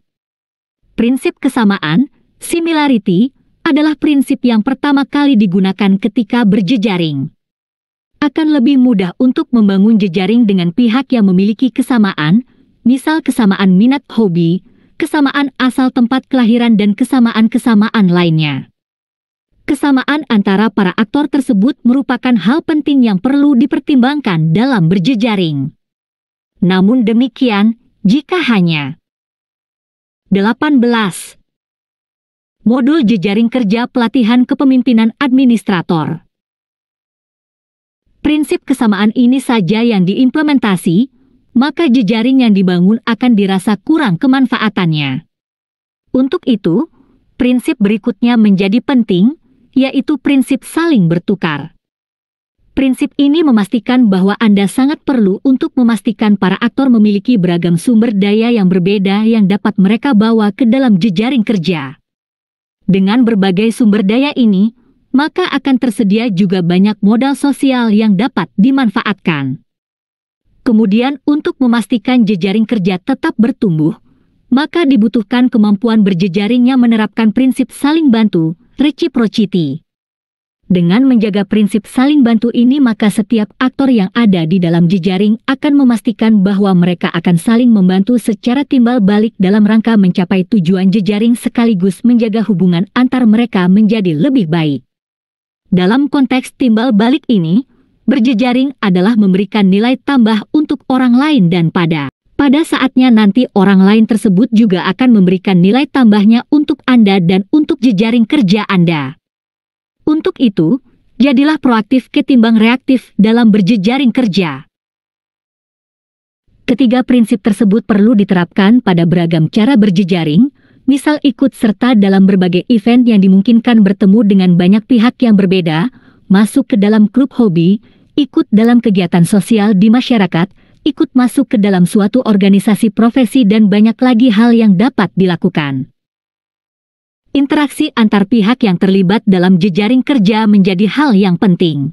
[SPEAKER 1] Prinsip kesamaan, similarity, adalah prinsip yang pertama kali digunakan ketika berjejaring. Akan lebih mudah untuk membangun jejaring dengan pihak yang memiliki kesamaan, misal kesamaan minat hobi, kesamaan asal tempat kelahiran dan kesamaan-kesamaan lainnya. Kesamaan antara para aktor tersebut merupakan hal penting yang perlu dipertimbangkan dalam berjejaring. Namun demikian, jika hanya 18. Modul jejaring kerja pelatihan kepemimpinan administrator. Prinsip kesamaan ini saja yang diimplementasi, maka jejaring yang dibangun akan dirasa kurang kemanfaatannya. Untuk itu, prinsip berikutnya menjadi penting, yaitu prinsip saling bertukar. Prinsip ini memastikan bahwa Anda sangat perlu untuk memastikan para aktor memiliki beragam sumber daya yang berbeda yang dapat mereka bawa ke dalam jejaring kerja. Dengan berbagai sumber daya ini, maka akan tersedia juga banyak modal sosial yang dapat dimanfaatkan. Kemudian untuk memastikan jejaring kerja tetap bertumbuh, maka dibutuhkan kemampuan berjejaring yang menerapkan prinsip saling bantu, reciprocity. Dengan menjaga prinsip saling bantu ini, maka setiap aktor yang ada di dalam jejaring akan memastikan bahwa mereka akan saling membantu secara timbal balik dalam rangka mencapai tujuan jejaring sekaligus menjaga hubungan antar mereka menjadi lebih baik. Dalam konteks timbal balik ini, berjejaring adalah memberikan nilai tambah untuk orang lain dan pada saatnya nanti orang lain tersebut juga akan memberikan nilai tambahnya untuk Anda dan untuk jejaring kerja Anda. Untuk itu, jadilah proaktif ketimbang reaktif dalam berjejaring kerja. Ketiga prinsip tersebut perlu diterapkan pada beragam cara berjejaring, misal ikut serta dalam berbagai event yang dimungkinkan bertemu dengan banyak pihak yang berbeda, masuk ke dalam klub hobi, ikut dalam kegiatan sosial di masyarakat, ikut masuk ke dalam suatu organisasi profesi dan banyak lagi hal yang dapat dilakukan. Interaksi antar pihak yang terlibat dalam jejaring kerja menjadi hal yang penting.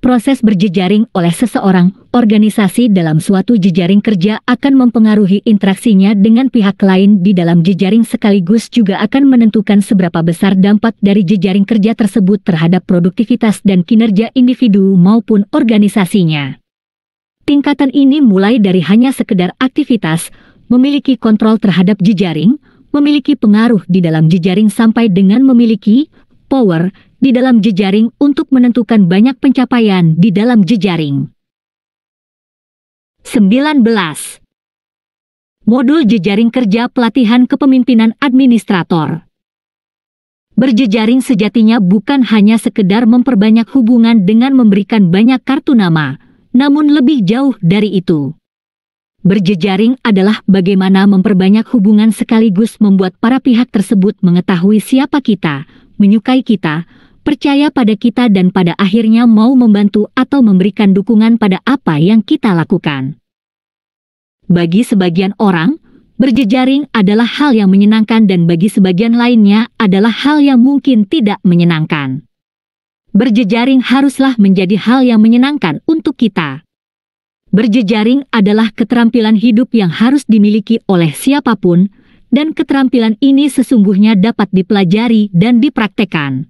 [SPEAKER 1] Proses berjejaring oleh seseorang organisasi dalam suatu jejaring kerja akan mempengaruhi interaksinya dengan pihak lain di dalam jejaring sekaligus juga akan menentukan seberapa besar dampak dari jejaring kerja tersebut terhadap produktivitas dan kinerja individu maupun organisasinya. Tingkatan ini mulai dari hanya sekedar aktivitas, memiliki kontrol terhadap jejaring, memiliki pengaruh di dalam jejaring sampai dengan memiliki power di dalam jejaring untuk menentukan banyak pencapaian di dalam jejaring. 19. Modul jejaring kerja pelatihan kepemimpinan administrator. Berjejaring sejatinya bukan hanya sekedar memperbanyak hubungan dengan memberikan banyak kartu nama, namun lebih jauh dari itu. Berjejaring adalah bagaimana memperbanyak hubungan sekaligus membuat para pihak tersebut mengetahui siapa kita, menyukai kita, percaya pada kita dan pada akhirnya mau membantu atau memberikan dukungan pada apa yang kita lakukan. Bagi sebagian orang, berjejaring adalah hal yang menyenangkan dan bagi sebagian lainnya adalah hal yang mungkin tidak menyenangkan. Berjejaring haruslah menjadi hal yang menyenangkan untuk kita. Berjejaring adalah keterampilan hidup yang harus dimiliki oleh siapapun, dan keterampilan ini sesungguhnya dapat dipelajari dan dipraktekkan.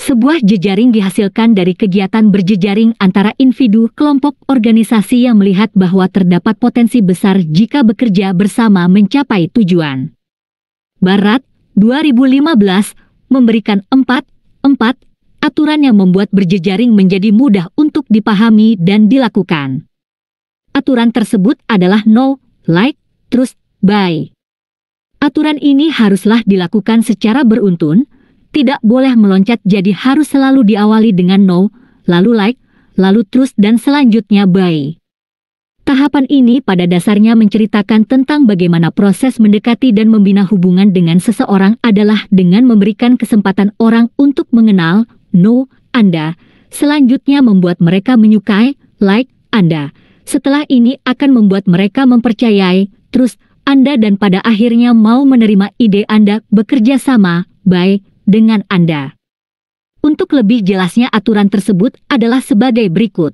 [SPEAKER 1] Sebuah jejaring dihasilkan dari kegiatan berjejaring antara individu, kelompok, organisasi yang melihat bahwa terdapat potensi besar jika bekerja bersama mencapai tujuan. Barat, 2015, memberikan 4 aturan yang membuat berjejaring menjadi mudah untuk dipahami dan dilakukan. Aturan tersebut adalah know, like, trust, buy. Aturan ini haruslah dilakukan secara beruntun, tidak boleh meloncat jadi harus selalu diawali dengan know, lalu like, lalu trust dan selanjutnya buy. Tahapan ini pada dasarnya menceritakan tentang bagaimana proses mendekati dan membina hubungan dengan seseorang adalah dengan memberikan kesempatan orang untuk mengenal, know, Anda, selanjutnya membuat mereka menyukai, like, Anda. Setelah ini akan membuat mereka mempercayai, trust, Anda dan pada akhirnya mau menerima ide Anda bekerja sama, baik, dengan Anda. Untuk lebih jelasnya aturan tersebut adalah sebagai berikut.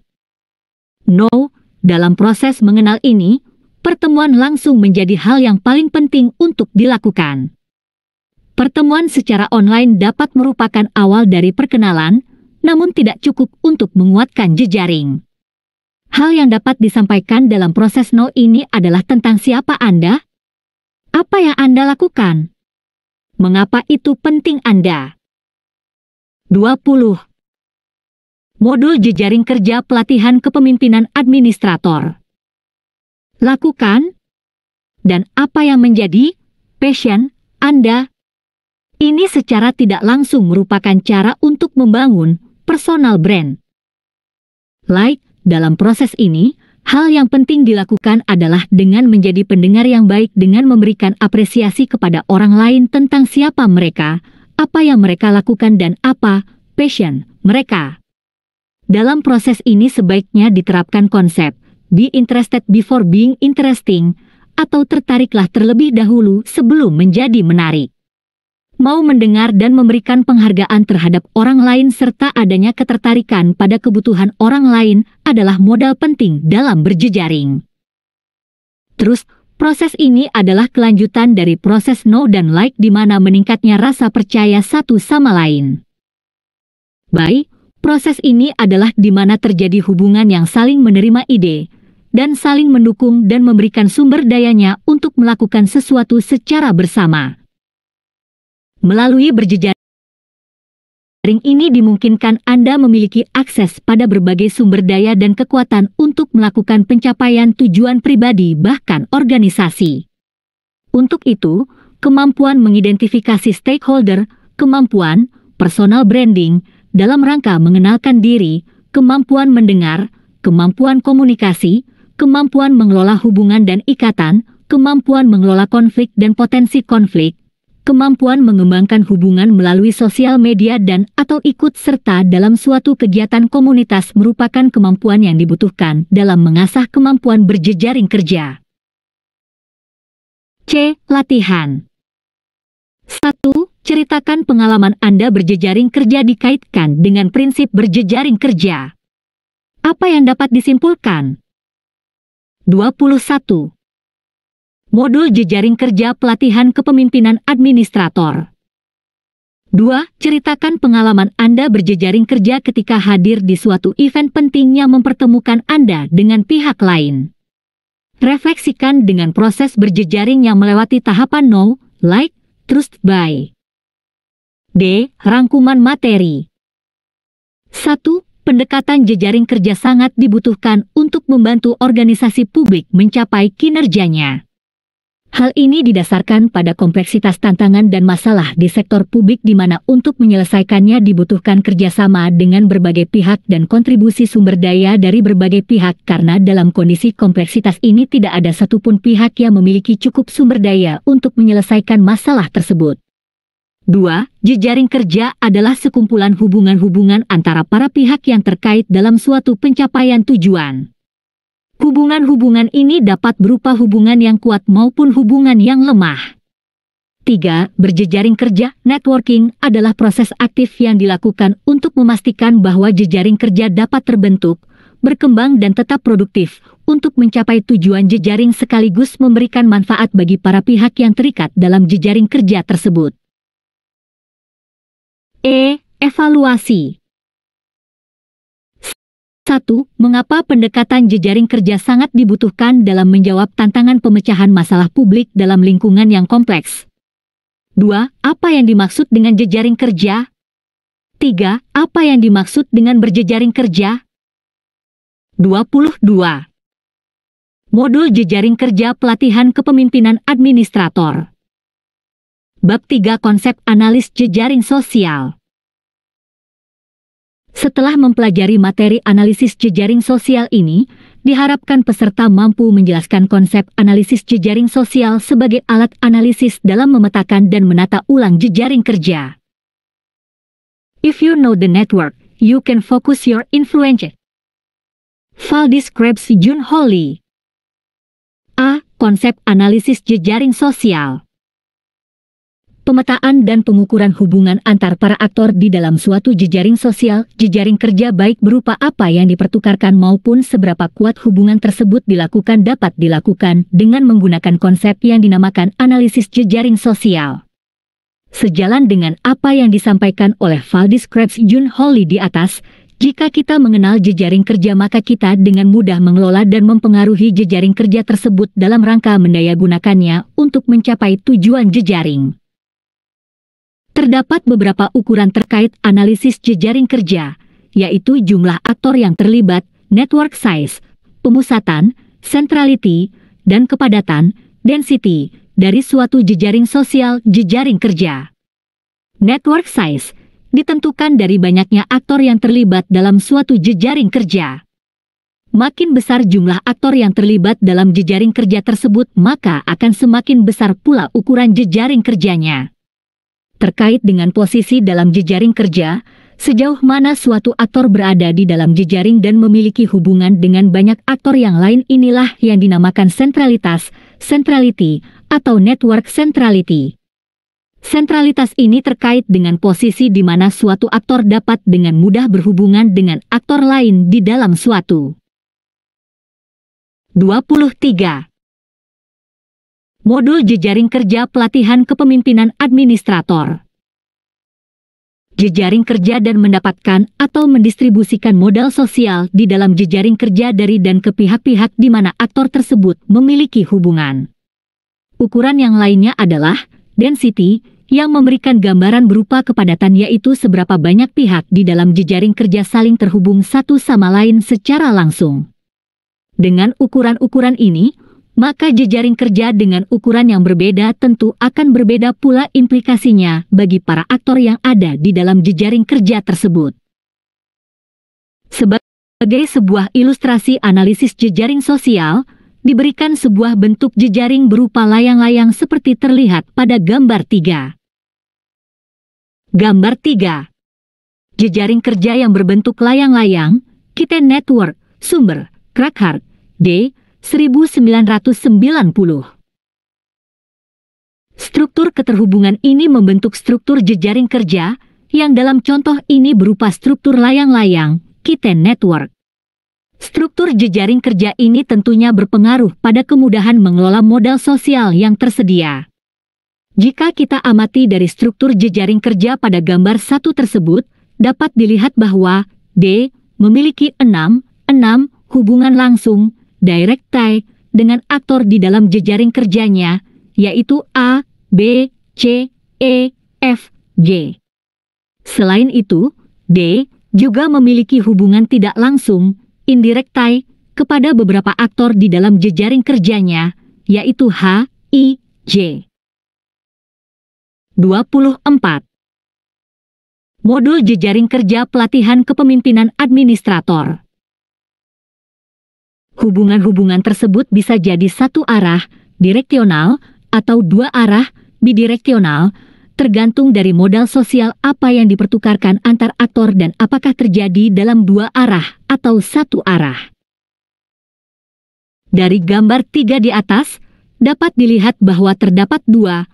[SPEAKER 1] Know. Dalam proses mengenal ini, pertemuan langsung menjadi hal yang paling penting untuk dilakukan. Pertemuan secara online dapat merupakan awal dari perkenalan, namun tidak cukup untuk menguatkan jejaring. Hal yang dapat disampaikan dalam proses know ini adalah tentang siapa Anda, apa yang Anda lakukan, mengapa itu penting Anda. 20. Modul jejaring kerja pelatihan kepemimpinan administrator. Lakukan, dan apa yang menjadi passion Anda. Ini secara tidak langsung merupakan cara untuk membangun personal brand. Like, dalam proses ini, hal yang penting dilakukan adalah dengan menjadi pendengar yang baik dengan memberikan apresiasi kepada orang lain tentang siapa mereka, apa yang mereka lakukan dan apa passion mereka. Dalam proses ini sebaiknya diterapkan konsep be interested before being interesting atau tertariklah terlebih dahulu sebelum menjadi menarik. Mau mendengar dan memberikan penghargaan terhadap orang lain serta adanya ketertarikan pada kebutuhan orang lain adalah modal penting dalam berjejaring. Terus, proses ini adalah kelanjutan dari proses know dan like di mana meningkatnya rasa percaya satu sama lain. Baik. Proses ini adalah di mana terjadi hubungan yang saling menerima ide, dan saling mendukung dan memberikan sumber dayanya untuk melakukan sesuatu secara bersama. Melalui berjejaring ini dimungkinkan Anda memiliki akses pada berbagai sumber daya dan kekuatan untuk melakukan pencapaian tujuan pribadi bahkan organisasi. Untuk itu, kemampuan mengidentifikasi stakeholder, kemampuan personal branding, dalam rangka mengenalkan diri, kemampuan mendengar, kemampuan komunikasi, kemampuan mengelola hubungan dan ikatan, kemampuan mengelola konflik dan potensi konflik, kemampuan mengembangkan hubungan melalui sosial media dan atau ikut serta dalam suatu kegiatan komunitas merupakan kemampuan yang dibutuhkan dalam mengasah kemampuan berjejaring kerja. C. Latihan. 1. Ceritakan pengalaman Anda berjejaring kerja dikaitkan dengan prinsip berjejaring kerja. Apa yang dapat disimpulkan? 21. Modul jejaring kerja pelatihan kepemimpinan administrator. 2. Ceritakan pengalaman Anda berjejaring kerja ketika hadir di suatu event penting yang mempertemukan Anda dengan pihak lain. Refleksikan dengan proses berjejaring yang melewati tahapan know, like, trust, buy. D. Rangkuman materi. 1. Pendekatan jejaring kerja sangat dibutuhkan untuk membantu organisasi publik mencapai kinerjanya. Hal ini didasarkan pada kompleksitas tantangan dan masalah di sektor publik di mana untuk menyelesaikannya dibutuhkan kerjasama dengan berbagai pihak dan kontribusi sumber daya dari berbagai pihak karena dalam kondisi kompleksitas ini tidak ada satupun pihak yang memiliki cukup sumber daya untuk menyelesaikan masalah tersebut. 2. Jejaring kerja adalah sekumpulan hubungan-hubungan antara para pihak yang terkait dalam suatu pencapaian tujuan. Hubungan-hubungan ini dapat berupa hubungan yang kuat maupun hubungan yang lemah. 3. Berjejaring kerja, networking, adalah proses aktif yang dilakukan untuk memastikan bahwa jejaring kerja dapat terbentuk, berkembang dan tetap produktif, untuk mencapai tujuan jejaring sekaligus memberikan manfaat bagi para pihak yang terikat dalam jejaring kerja tersebut. Evaluasi. 1. Mengapa pendekatan jejaring kerja sangat dibutuhkan dalam menjawab tantangan pemecahan masalah publik dalam lingkungan yang kompleks? 2. Apa yang dimaksud dengan jejaring kerja? 3. Apa yang dimaksud dengan berjejaring kerja? 22. Modul jejaring kerja pelatihan kepemimpinan administrator. Bab 3 Konsep analis jejaring sosial. Setelah mempelajari materi analisis jejaring sosial ini, diharapkan peserta mampu menjelaskan konsep analisis jejaring sosial sebagai alat analisis dalam memetakan dan menata ulang jejaring kerja. If you know the network, you can focus your influence. Valdis Krebs Junho Lee. A. Konsep analisis jejaring sosial. Pemetaan dan pengukuran hubungan antar para aktor di dalam suatu jejaring sosial, jejaring kerja baik berupa apa yang dipertukarkan maupun seberapa kuat hubungan tersebut dilakukan dapat dilakukan dengan menggunakan konsep yang dinamakan analisis jejaring sosial. Sejalan dengan apa yang disampaikan oleh Valdis Krebs Junho Lee di atas, jika kita mengenal jejaring kerja maka kita dengan mudah mengelola dan mempengaruhi jejaring kerja tersebut dalam rangka mendayagunakannya untuk mencapai tujuan jejaring. Terdapat beberapa ukuran terkait analisis jejaring kerja, yaitu jumlah aktor yang terlibat, network size, pemusatan, centrality, dan kepadatan, density, dari suatu jejaring sosial jejaring kerja. Network size ditentukan dari banyaknya aktor yang terlibat dalam suatu jejaring kerja. Makin besar jumlah aktor yang terlibat dalam jejaring kerja tersebut, maka akan semakin besar pula ukuran jejaring kerjanya. Terkait dengan posisi dalam jejaring kerja, sejauh mana suatu aktor berada di dalam jejaring dan memiliki hubungan dengan banyak aktor yang lain, inilah yang dinamakan sentralitas, centrality, atau network centrality. Sentralitas ini terkait dengan posisi di mana suatu aktor dapat dengan mudah berhubungan dengan aktor lain di dalam suatu. 23. Modul jejaring kerja pelatihan kepemimpinan administrator. Jejaring kerja dan mendapatkan atau mendistribusikan modal sosial di dalam jejaring kerja dari dan ke pihak-pihak di mana aktor tersebut memiliki hubungan. Ukuran yang lainnya adalah density, yang memberikan gambaran berupa kepadatan, yaitu seberapa banyak pihak di dalam jejaring kerja saling terhubung satu sama lain secara langsung. Dengan ukuran-ukuran ini, maka jejaring kerja dengan ukuran yang berbeda tentu akan berbeda pula implikasinya bagi para aktor yang ada di dalam jejaring kerja tersebut. Sebagai sebuah ilustrasi analisis jejaring sosial, diberikan sebuah bentuk jejaring berupa layang-layang seperti terlihat pada gambar 3. Gambar 3. Jejaring kerja yang berbentuk layang-layang, Kitten Network, sumber, Kragthart, D. 1990. Struktur keterhubungan ini membentuk struktur jejaring kerja, yang dalam contoh ini berupa struktur layang-layang, Kitten Network. Struktur jejaring kerja ini tentunya berpengaruh pada kemudahan mengelola modal sosial yang tersedia. Jika kita amati dari struktur jejaring kerja pada gambar 1 tersebut, dapat dilihat bahwa D memiliki 6 hubungan langsung, direct tie, dengan aktor di dalam jejaring kerjanya, yaitu A, B, C, E, F, G. Selain itu, D juga memiliki hubungan tidak langsung, indirect tie, kepada beberapa aktor di dalam jejaring kerjanya, yaitu H, I, J. 24. Modul jejaring kerja pelatihan kepemimpinan administrator. Hubungan-hubungan tersebut bisa jadi satu arah, direksional, atau dua arah, bidireksional, tergantung dari modal sosial apa yang dipertukarkan antar aktor dan apakah terjadi dalam dua arah atau satu arah. Dari gambar 3 di atas, dapat dilihat bahwa terdapat dua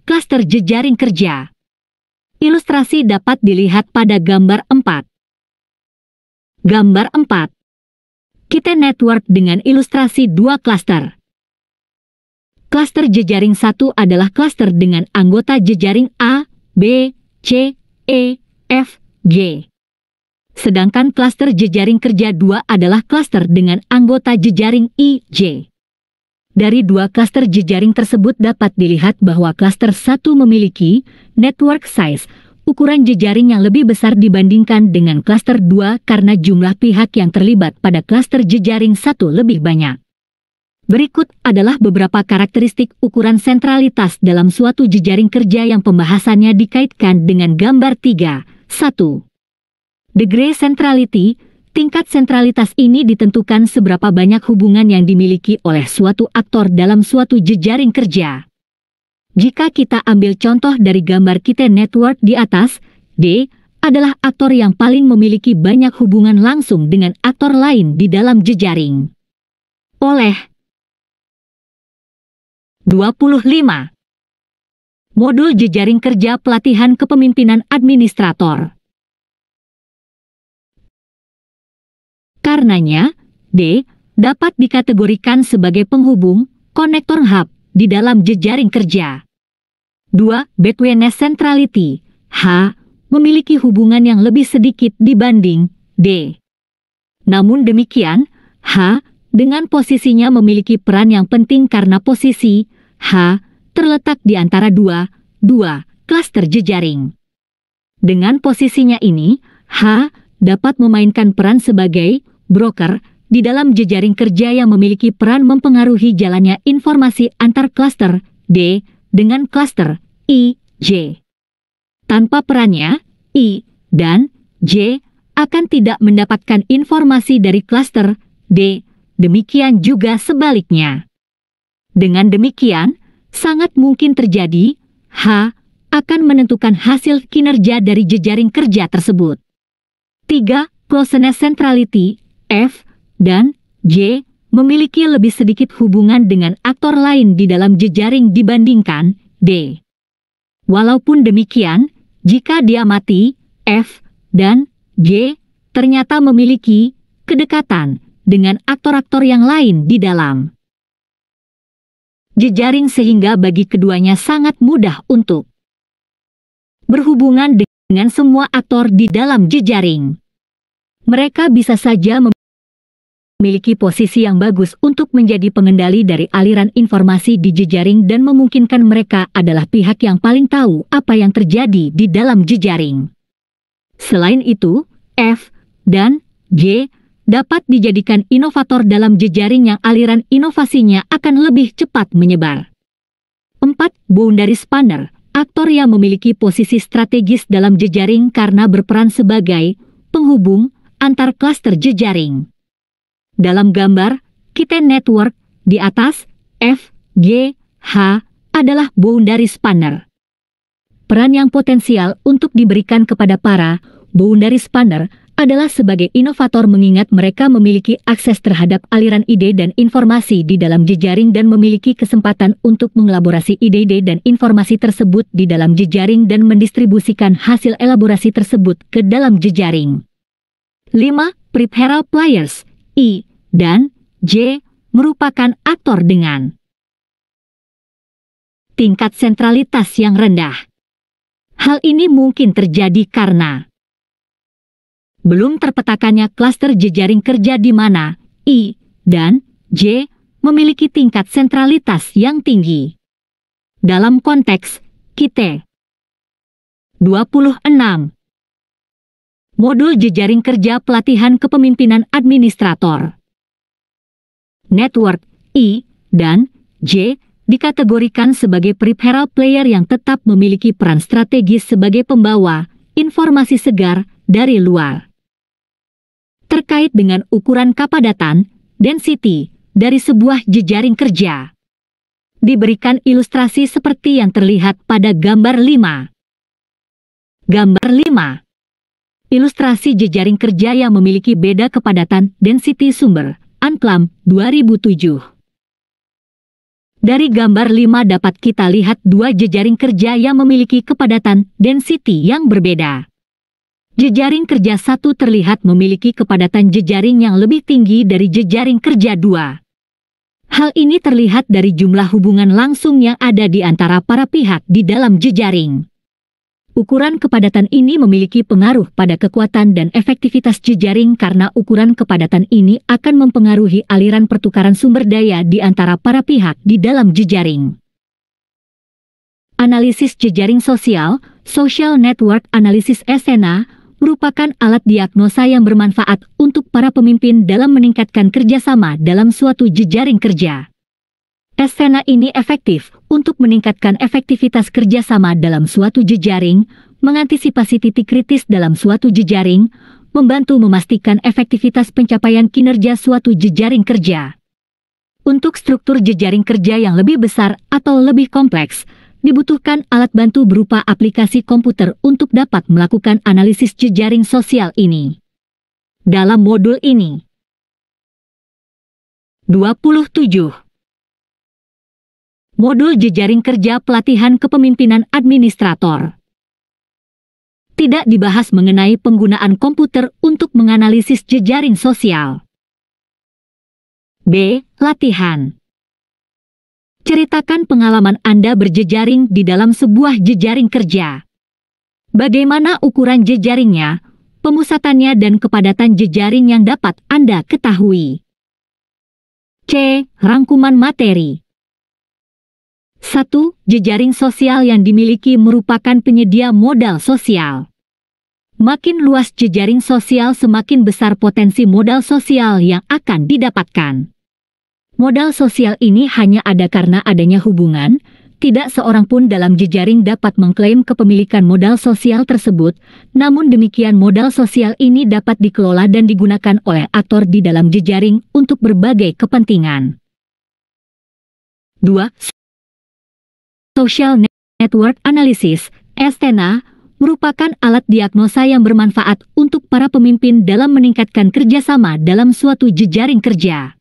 [SPEAKER 1] klaster jejaring kerja. Ilustrasi dapat dilihat pada gambar 4. Gambar 4. Kitten Network dengan ilustrasi 2 klaster. Klaster jejaring 1 adalah klaster dengan anggota jejaring A, B, C, E, F, G. Sedangkan klaster jejaring kerja 2 adalah klaster dengan anggota jejaring I, J. Dari 2 klaster jejaring tersebut dapat dilihat bahwa klaster 1 memiliki network size, ukuran jejaring yang lebih besar dibandingkan dengan klaster 2 karena jumlah pihak yang terlibat pada klaster jejaring 1 lebih banyak. Berikut adalah beberapa karakteristik ukuran sentralitas dalam suatu jejaring kerja yang pembahasannya dikaitkan dengan gambar 3. 1. Degree centrality, Tingkat sentralitas ini ditentukan seberapa banyak hubungan yang dimiliki oleh suatu aktor dalam suatu jejaring kerja. Jika kita ambil contoh dari gambar kita network di atas, D adalah aktor yang paling memiliki banyak hubungan langsung dengan aktor lain di dalam jejaring. Oleh 25. Modul jejaring kerja pelatihan kepemimpinan administrator. Karenanya, D dapat dikategorikan sebagai penghubung, konektor hub, di dalam jejaring kerja. 2. Betweenness centrality, H, memiliki hubungan yang lebih sedikit dibanding D. Namun demikian, H, dengan posisinya memiliki peran yang penting karena posisi H terletak di antara dua klaster jejaring. Dengan posisinya ini, H dapat memainkan peran sebagai broker di dalam jejaring kerja yang memiliki peran mempengaruhi jalannya informasi antar klaster D dengan klaster I, J. Tanpa perannya, I dan J akan tidak mendapatkan informasi dari klaster D, demikian juga sebaliknya. Dengan demikian, sangat mungkin terjadi H akan menentukan hasil kinerja dari jejaring kerja tersebut. 3. Closeness centrality, F, dan J memiliki lebih sedikit hubungan dengan aktor lain di dalam jejaring dibandingkan D. Walaupun demikian, jika diamati, F dan J ternyata memiliki kedekatan dengan aktor-aktor yang lain di dalam jejaring sehingga bagi keduanya sangat mudah untuk berhubungan dengan semua aktor di dalam jejaring. Mereka bisa saja memiliki posisi yang bagus untuk menjadi pengendali dari aliran informasi di jejaring dan memungkinkan mereka adalah pihak yang paling tahu apa yang terjadi di dalam jejaring. Selain itu, F dan J dapat dijadikan inovator dalam jejaring yang aliran inovasinya akan lebih cepat menyebar. 4. Boundary spanner, aktor yang memiliki posisi strategis dalam jejaring karena berperan sebagai penghubung antar klaster jejaring. Dalam gambar, kita network di atas, F, G, H adalah boundary spanner. Peran yang potensial untuk diberikan kepada para boundary spanner adalah sebagai inovator mengingat mereka memiliki akses terhadap aliran ide dan informasi di dalam jejaring dan memiliki kesempatan untuk mengelaborasi ide-ide dan informasi tersebut di dalam jejaring dan mendistribusikan hasil elaborasi tersebut ke dalam jejaring. 5. Peripheral players, I dan J merupakan aktor dengan tingkat sentralitas yang rendah. Hal ini mungkin terjadi karena belum terpetakannya klaster jejaring kerja di mana I dan J memiliki tingkat sentralitas yang tinggi. Dalam konteks kita 26. Modul jejaring kerja pelatihan kepemimpinan administrator. Network I dan J dikategorikan sebagai peripheral player yang tetap memiliki peran strategis sebagai pembawa informasi segar dari luar. Terkait dengan ukuran kepadatan, density, dari sebuah jejaring kerja. Diberikan ilustrasi seperti yang terlihat pada gambar 5. Gambar 5. Ilustrasi jejaring kerja yang memiliki beda kepadatan density sumber, Anklam, 2007. Dari gambar 5 dapat kita lihat dua jejaring kerja yang memiliki kepadatan density yang berbeda. Jejaring kerja 1 terlihat memiliki kepadatan jejaring yang lebih tinggi dari jejaring kerja 2. Hal ini terlihat dari jumlah hubungan langsung yang ada di antara para pihak di dalam jejaring. Ukuran kepadatan ini memiliki pengaruh pada kekuatan dan efektivitas jejaring karena ukuran kepadatan ini akan mempengaruhi aliran pertukaran sumber daya di antara para pihak di dalam jejaring. Analisis jejaring sosial, Social Network Analysis (SNA), merupakan alat diagnosa yang bermanfaat untuk para pemimpin dalam meningkatkan kerjasama dalam suatu jejaring kerja. SNA ini efektif untuk meningkatkan efektivitas kerjasama dalam suatu jejaring, mengantisipasi titik kritis dalam suatu jejaring, membantu memastikan efektivitas pencapaian kinerja suatu jejaring kerja. Untuk struktur jejaring kerja yang lebih besar atau lebih kompleks, dibutuhkan alat bantu berupa aplikasi komputer untuk dapat melakukan analisis jejaring sosial ini. Dalam modul ini, 27. Modul jejaring kerja pelatihan kepemimpinan administrator. Tidak dibahas mengenai penggunaan komputer untuk menganalisis jejaring sosial. B. Latihan. Ceritakan pengalaman Anda berjejaring di dalam sebuah jejaring kerja. Bagaimana ukuran jejaringnya, pemusatannya dan kepadatan jejaring yang dapat Anda ketahui. C. Rangkuman materi. 1. Jejaring sosial yang dimiliki merupakan penyedia modal sosial. Makin luas jejaring sosial, semakin besar potensi modal sosial yang akan didapatkan. Modal sosial ini hanya ada karena adanya hubungan. Tidak seorang pun dalam jejaring dapat mengklaim kepemilikan modal sosial tersebut, namun demikian modal sosial ini dapat dikelola dan digunakan oleh aktor di dalam jejaring untuk berbagai kepentingan. 2. Social Network Analysis, SNA, merupakan alat diagnosa yang bermanfaat untuk para pemimpin dalam meningkatkan kerjasama dalam suatu jejaring kerja.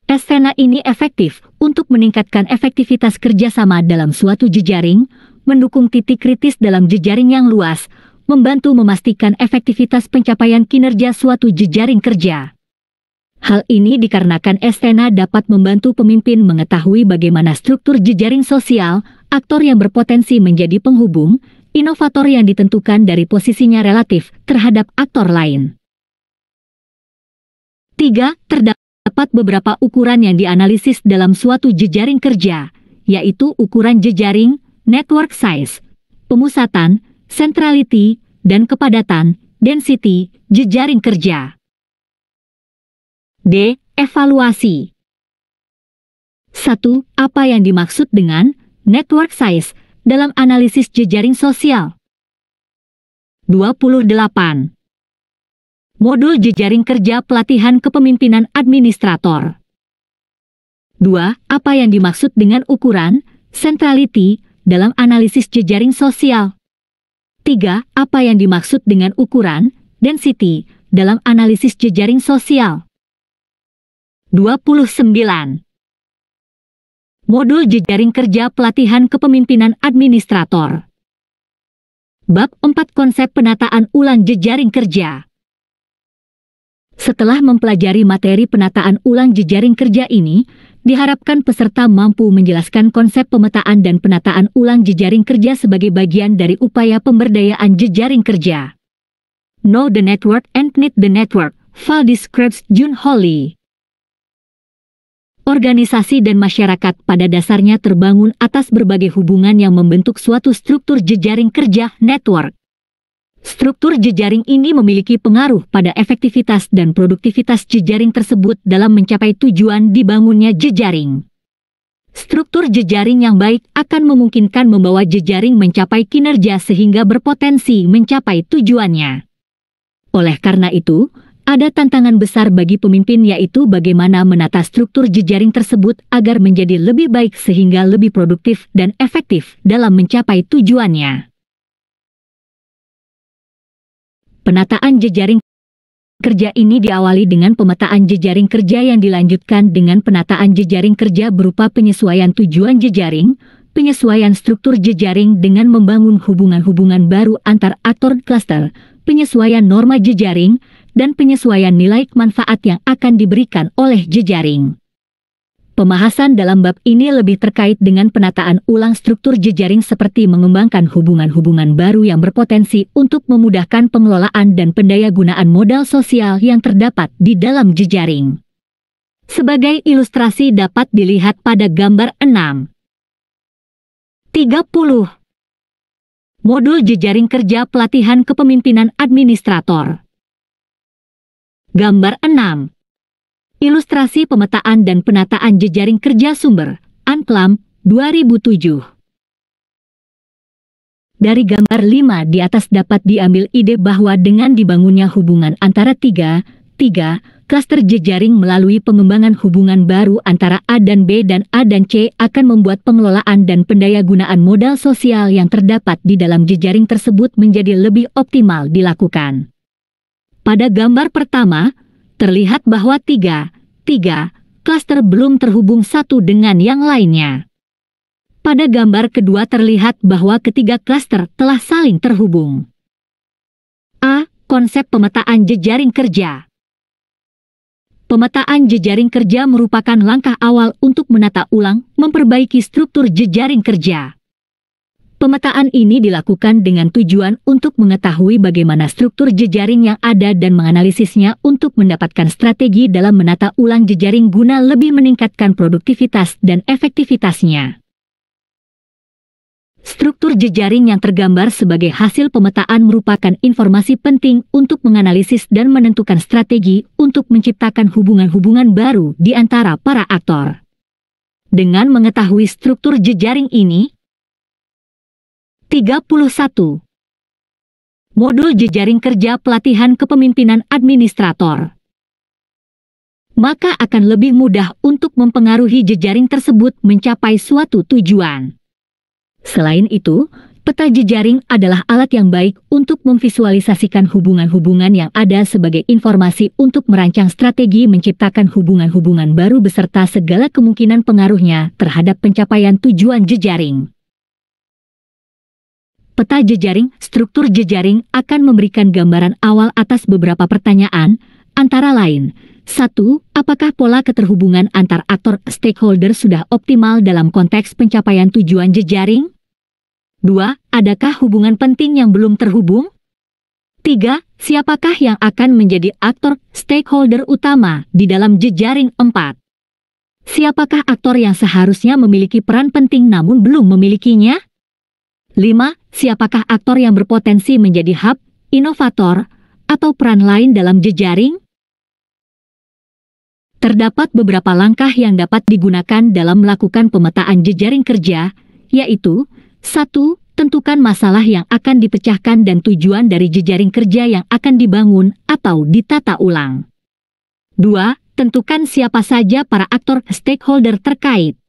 [SPEAKER 1] SNA ini efektif untuk meningkatkan efektivitas kerjasama dalam suatu jejaring, mendukung titik kritis dalam jejaring yang luas, membantu memastikan efektivitas pencapaian kinerja suatu jejaring kerja. Hal ini dikarenakan SNA dapat membantu pemimpin mengetahui bagaimana struktur jejaring sosial, aktor yang berpotensi menjadi penghubung, inovator yang ditentukan dari posisinya relatif terhadap aktor lain. 3. Terdapat beberapa ukuran yang dianalisis dalam suatu jejaring kerja, yaitu ukuran jejaring, network size, pemusatan, centrality, dan kepadatan, density, jejaring kerja. D. Evaluasi. 1. Apa yang dimaksud dengan network size dalam analisis jejaring sosial? 28. Modul jejaring kerja pelatihan kepemimpinan administrator. 2. Apa yang dimaksud dengan ukuran centrality dalam analisis jejaring sosial? 3. Apa yang dimaksud dengan ukuran density dalam analisis jejaring sosial? 29. Modul jejaring kerja pelatihan kepemimpinan administrator. Bab 4 konsep penataan ulang jejaring kerja. Setelah mempelajari materi penataan ulang jejaring kerja ini, diharapkan peserta mampu menjelaskan konsep pemetaan dan penataan ulang jejaring kerja sebagai bagian dari upaya pemberdayaan jejaring kerja. Know the network and knit the network, Val describes June Holly. Organisasi dan masyarakat pada dasarnya terbangun atas berbagai hubungan yang membentuk suatu struktur jejaring kerja network. Struktur jejaring ini memiliki pengaruh pada efektivitas dan produktivitas jejaring tersebut dalam mencapai tujuan dibangunnya jejaring. Struktur jejaring yang baik akan memungkinkan membawa jejaring mencapai kinerja sehingga berpotensi mencapai tujuannya. Oleh karena itu, ada tantangan besar bagi pemimpin, yaitu bagaimana menata struktur jejaring tersebut agar menjadi lebih baik sehingga lebih produktif dan efektif dalam mencapai tujuannya. Penataan jejaring kerja ini diawali dengan pemetaan jejaring kerja yang dilanjutkan dengan penataan jejaring kerja berupa penyesuaian tujuan jejaring, penyesuaian struktur jejaring dengan membangun hubungan-hubungan baru antar aktor klaster, penyesuaian norma jejaring, dan penyesuaian nilai manfaat yang akan diberikan oleh jejaring. Pembahasan dalam bab ini lebih terkait dengan penataan ulang struktur jejaring seperti mengembangkan hubungan-hubungan baru yang berpotensi untuk memudahkan pengelolaan dan pendayagunaan modal sosial yang terdapat di dalam jejaring. Sebagai ilustrasi dapat dilihat pada gambar 6. 30. Modul jejaring kerja pelatihan kepemimpinan administrator. Gambar 6. Ilustrasi pemetaan dan penataan jejaring kerja sumber, Anklam, 2007. Dari gambar 5 di atas dapat diambil ide bahwa dengan dibangunnya hubungan antara tiga klaster jejaring melalui pengembangan hubungan baru antara A dan B dan A dan C akan membuat pengelolaan dan pendayagunaan modal sosial yang terdapat di dalam jejaring tersebut menjadi lebih optimal dilakukan. Pada gambar pertama, terlihat bahwa tiga klaster belum terhubung satu dengan yang lainnya. Pada gambar kedua terlihat bahwa ketiga klaster telah saling terhubung. A. Konsep pemetaan jejaring kerja. Pemetaan jejaring kerja merupakan langkah awal untuk menata ulang, memperbaiki struktur jejaring kerja. Pemetaan ini dilakukan dengan tujuan untuk mengetahui bagaimana struktur jejaring yang ada dan menganalisisnya untuk mendapatkan strategi dalam menata ulang jejaring guna lebih meningkatkan produktivitas dan efektivitasnya. Struktur jejaring yang tergambar sebagai hasil pemetaan merupakan informasi penting untuk menganalisis dan menentukan strategi untuk menciptakan hubungan-hubungan baru di antara para aktor. Dengan mengetahui struktur jejaring ini, 31. Modul jejaring kerja pelatihan kepemimpinan administrator. Maka akan lebih mudah untuk mempengaruhi jejaring tersebut mencapai suatu tujuan. Selain itu, peta jejaring adalah alat yang baik untuk memvisualisasikan hubungan-hubungan yang ada sebagai informasi untuk merancang strategi menciptakan hubungan-hubungan baru beserta segala kemungkinan pengaruhnya terhadap pencapaian tujuan jejaring. Peta jejaring, struktur jejaring akan memberikan gambaran awal atas beberapa pertanyaan, antara lain, 1. Apakah pola keterhubungan antar aktor stakeholder sudah optimal dalam konteks pencapaian tujuan jejaring? 2. Adakah hubungan penting yang belum terhubung? 3. Siapakah yang akan menjadi aktor stakeholder utama di dalam jejaring? 4. Siapakah aktor yang seharusnya memiliki peran penting namun belum memilikinya? 5. Siapakah aktor yang berpotensi menjadi hub, inovator, atau peran lain dalam jejaring? Terdapat beberapa langkah yang dapat digunakan dalam melakukan pemetaan jejaring kerja, yaitu 1. Tentukan masalah yang akan dipecahkan dan tujuan dari jejaring kerja yang akan dibangun atau ditata ulang. 2. Tentukan siapa saja para aktor stakeholder terkait.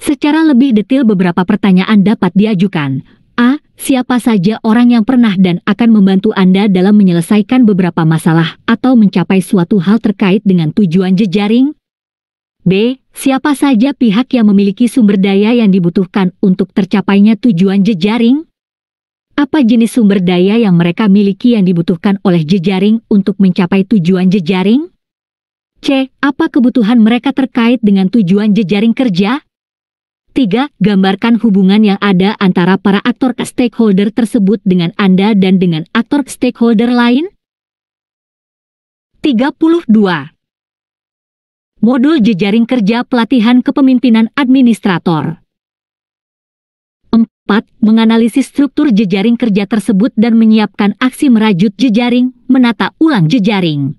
[SPEAKER 1] Secara lebih detail beberapa pertanyaan dapat diajukan. A. Siapa saja orang yang pernah dan akan membantu Anda dalam menyelesaikan beberapa masalah atau mencapai suatu hal terkait dengan tujuan jejaring? B. Siapa saja pihak yang memiliki sumber daya yang dibutuhkan untuk tercapainya tujuan jejaring? Apa jenis sumber daya yang mereka miliki yang dibutuhkan oleh jejaring untuk mencapai tujuan jejaring? C. Apa kebutuhan mereka terkait dengan tujuan jejaring kerja? 3. Gambarkan hubungan yang ada antara para aktor stakeholder tersebut dengan Anda dan dengan aktor stakeholder lain. 32. Modul jejaring kerja pelatihan kepemimpinan administrator. 4. Menganalisis struktur jejaring kerja tersebut dan menyiapkan aksi merajut jejaring, menata ulang jejaring.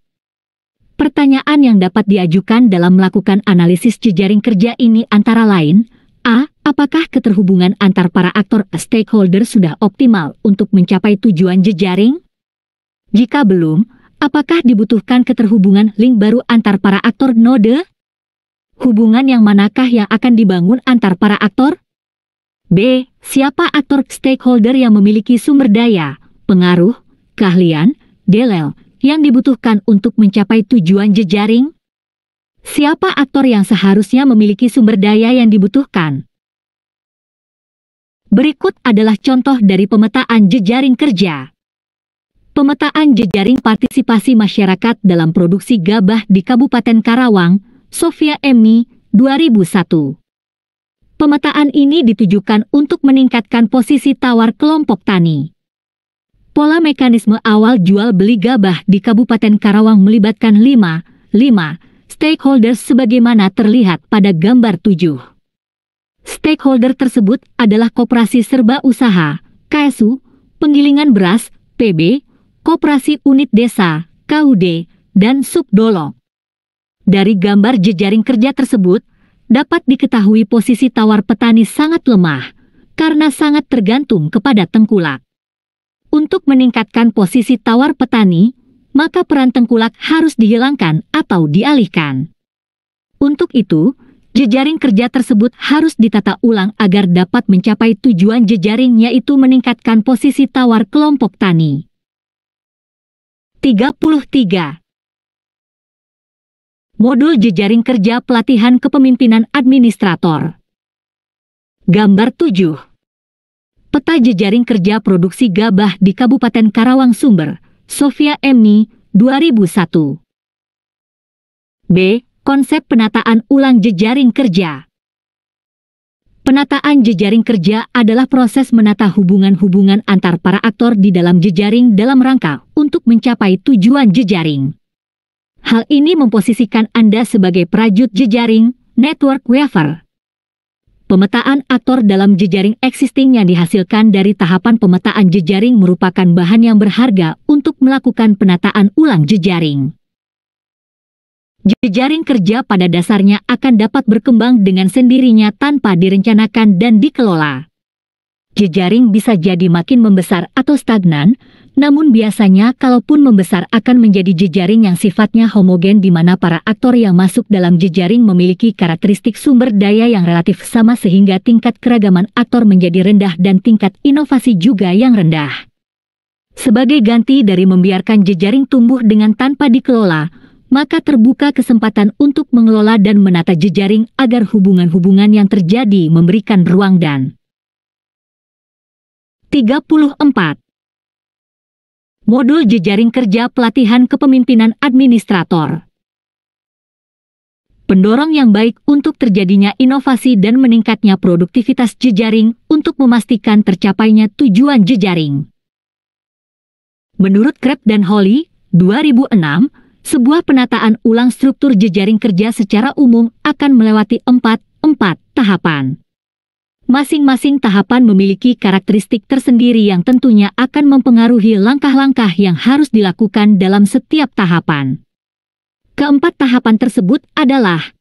[SPEAKER 1] Pertanyaan yang dapat diajukan dalam melakukan analisis jejaring kerja ini antara lain, A. Apakah keterhubungan antar para aktor stakeholder sudah optimal untuk mencapai tujuan jejaring? Jika belum, apakah dibutuhkan keterhubungan link baru antar para aktor node? Hubungan yang manakah yang akan dibangun antar para aktor? B. Siapa aktor stakeholder yang memiliki sumber daya, pengaruh, keahlian, DLL, yang dibutuhkan untuk mencapai tujuan jejaring? Siapa aktor yang seharusnya memiliki sumber daya yang dibutuhkan? Berikut adalah contoh dari pemetaan jejaring kerja. Pemetaan jejaring partisipasi masyarakat dalam produksi gabah di Kabupaten Karawang, Sofia Emmy, 2001. Pemetaan ini ditujukan untuk meningkatkan posisi tawar kelompok tani. Pola mekanisme awal jual beli gabah di Kabupaten Karawang melibatkan 5 stakeholders sebagaimana terlihat pada gambar 7. Stakeholder tersebut adalah Koperasi Serba Usaha, KSU, Penggilingan Beras, PB, Koperasi Unit Desa, KUD, dan Subdolog. Dari gambar jejaring kerja tersebut, dapat diketahui posisi tawar petani sangat lemah, karena sangat tergantung kepada tengkulak. Untuk meningkatkan posisi tawar petani, maka peran tengkulak harus dihilangkan atau dialihkan. Untuk itu, jejaring kerja tersebut harus ditata ulang agar dapat mencapai tujuan jejaring, yaitu meningkatkan posisi tawar kelompok tani. 33. Modul jejaring kerja pelatihan kepemimpinan administrator. Gambar 7. Peta jejaring kerja produksi gabah di Kabupaten Karawang Sumber, Sofia Emni, 2001. B. Konsep penataan ulang jejaring kerja. Penataan jejaring kerja adalah proses menata hubungan-hubungan antar para aktor di dalam jejaring dalam rangka untuk mencapai tujuan jejaring. Hal ini memposisikan Anda sebagai prajut jejaring, network weaver. Pemetaan aktor dalam jejaring existing yang dihasilkan dari tahapan pemetaan jejaring merupakan bahan yang berharga untuk melakukan penataan ulang jejaring. Jejaring kerja pada dasarnya akan dapat berkembang dengan sendirinya tanpa direncanakan dan dikelola. Jejaring bisa jadi makin membesar atau stagnan, namun biasanya kalaupun membesar akan menjadi jejaring yang sifatnya homogen di mana para aktor yang masuk dalam jejaring memiliki karakteristik sumber daya yang relatif sama sehingga tingkat keragaman aktor menjadi rendah dan tingkat inovasi juga yang rendah. Sebagai ganti dari membiarkan jejaring tumbuh dengan tanpa dikelola, maka terbuka kesempatan untuk mengelola dan menata jejaring agar hubungan-hubungan yang terjadi memberikan ruang dan 34. Modul jejaring kerja pelatihan kepemimpinan administrator. Pendorong yang baik untuk terjadinya inovasi dan meningkatnya produktivitas jejaring untuk memastikan tercapainya tujuan jejaring. Menurut Krebs dan Holly, 2006, sebuah penataan ulang struktur jejaring kerja secara umum akan melewati empat tahapan. Masing-masing tahapan memiliki karakteristik tersendiri yang tentunya akan mempengaruhi langkah-langkah yang harus dilakukan dalam setiap tahapan. Keempat tahapan tersebut adalah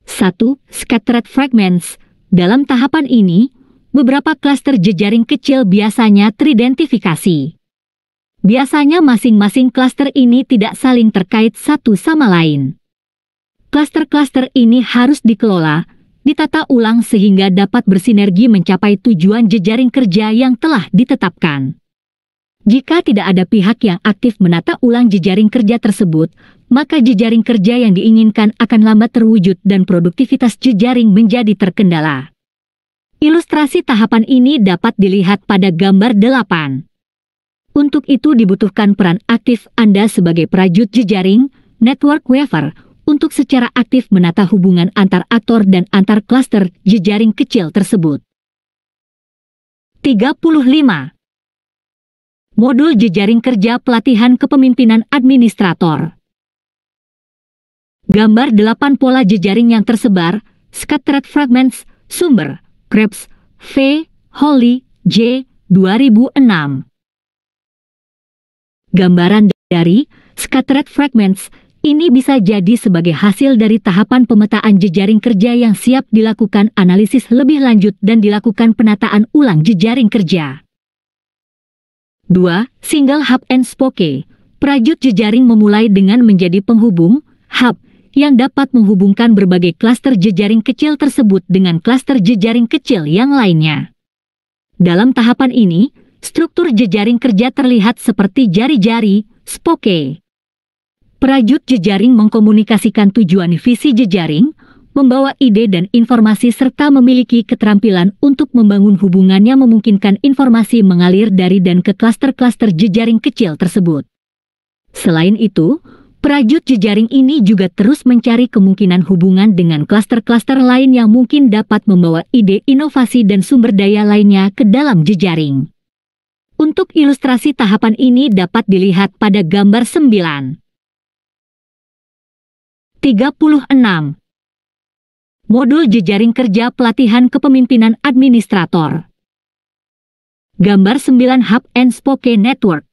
[SPEAKER 1] 1. Scattered fragments. Dalam tahapan ini, beberapa klaster jejaring kecil biasanya teridentifikasi. Biasanya masing-masing klaster ini tidak saling terkait satu sama lain. Klaster-klaster ini harus dikelola, ditata ulang sehingga dapat bersinergi mencapai tujuan jejaring kerja yang telah ditetapkan. Jika tidak ada pihak yang aktif menata ulang jejaring kerja tersebut, maka jejaring kerja yang diinginkan akan lambat terwujud dan produktivitas jejaring menjadi terkendala. Ilustrasi tahapan ini dapat dilihat pada gambar 8. Untuk itu dibutuhkan peran aktif Anda sebagai prajut jejaring, network weaver, untuk secara aktif menata hubungan antar aktor dan antar klaster jejaring kecil tersebut. 35. Modul jejaring kerja pelatihan kepemimpinan administrator. Gambar 8 pola jejaring yang tersebar, scattered fragments, sumber, Krebs, V. Holly, J. 2006. Gambaran dari scattered fragments ini bisa jadi sebagai hasil dari tahapan pemetaan jejaring kerja yang siap dilakukan analisis lebih lanjut dan dilakukan penataan ulang jejaring kerja. 2. Single hub and spoke. Prajut jejaring memulai dengan menjadi penghubung, hub, yang dapat menghubungkan berbagai klaster jejaring kecil tersebut dengan klaster jejaring kecil yang lainnya. Dalam tahapan ini, struktur jejaring kerja terlihat seperti jari-jari, spoke. Prajut jejaring mengkomunikasikan tujuan visi jejaring, membawa ide dan informasi serta memiliki keterampilan untuk membangun hubungan yang memungkinkan informasi mengalir dari dan ke klaster-klaster jejaring kecil tersebut. Selain itu, prajut jejaring ini juga terus mencari kemungkinan hubungan dengan klaster-klaster lain yang mungkin dapat membawa ide inovasi dan sumber daya lainnya ke dalam jejaring. Untuk ilustrasi tahapan ini dapat dilihat pada gambar 9. 36. Modul jejaring kerja pelatihan kepemimpinan administrator. Gambar 9 Hub and Spoke Network.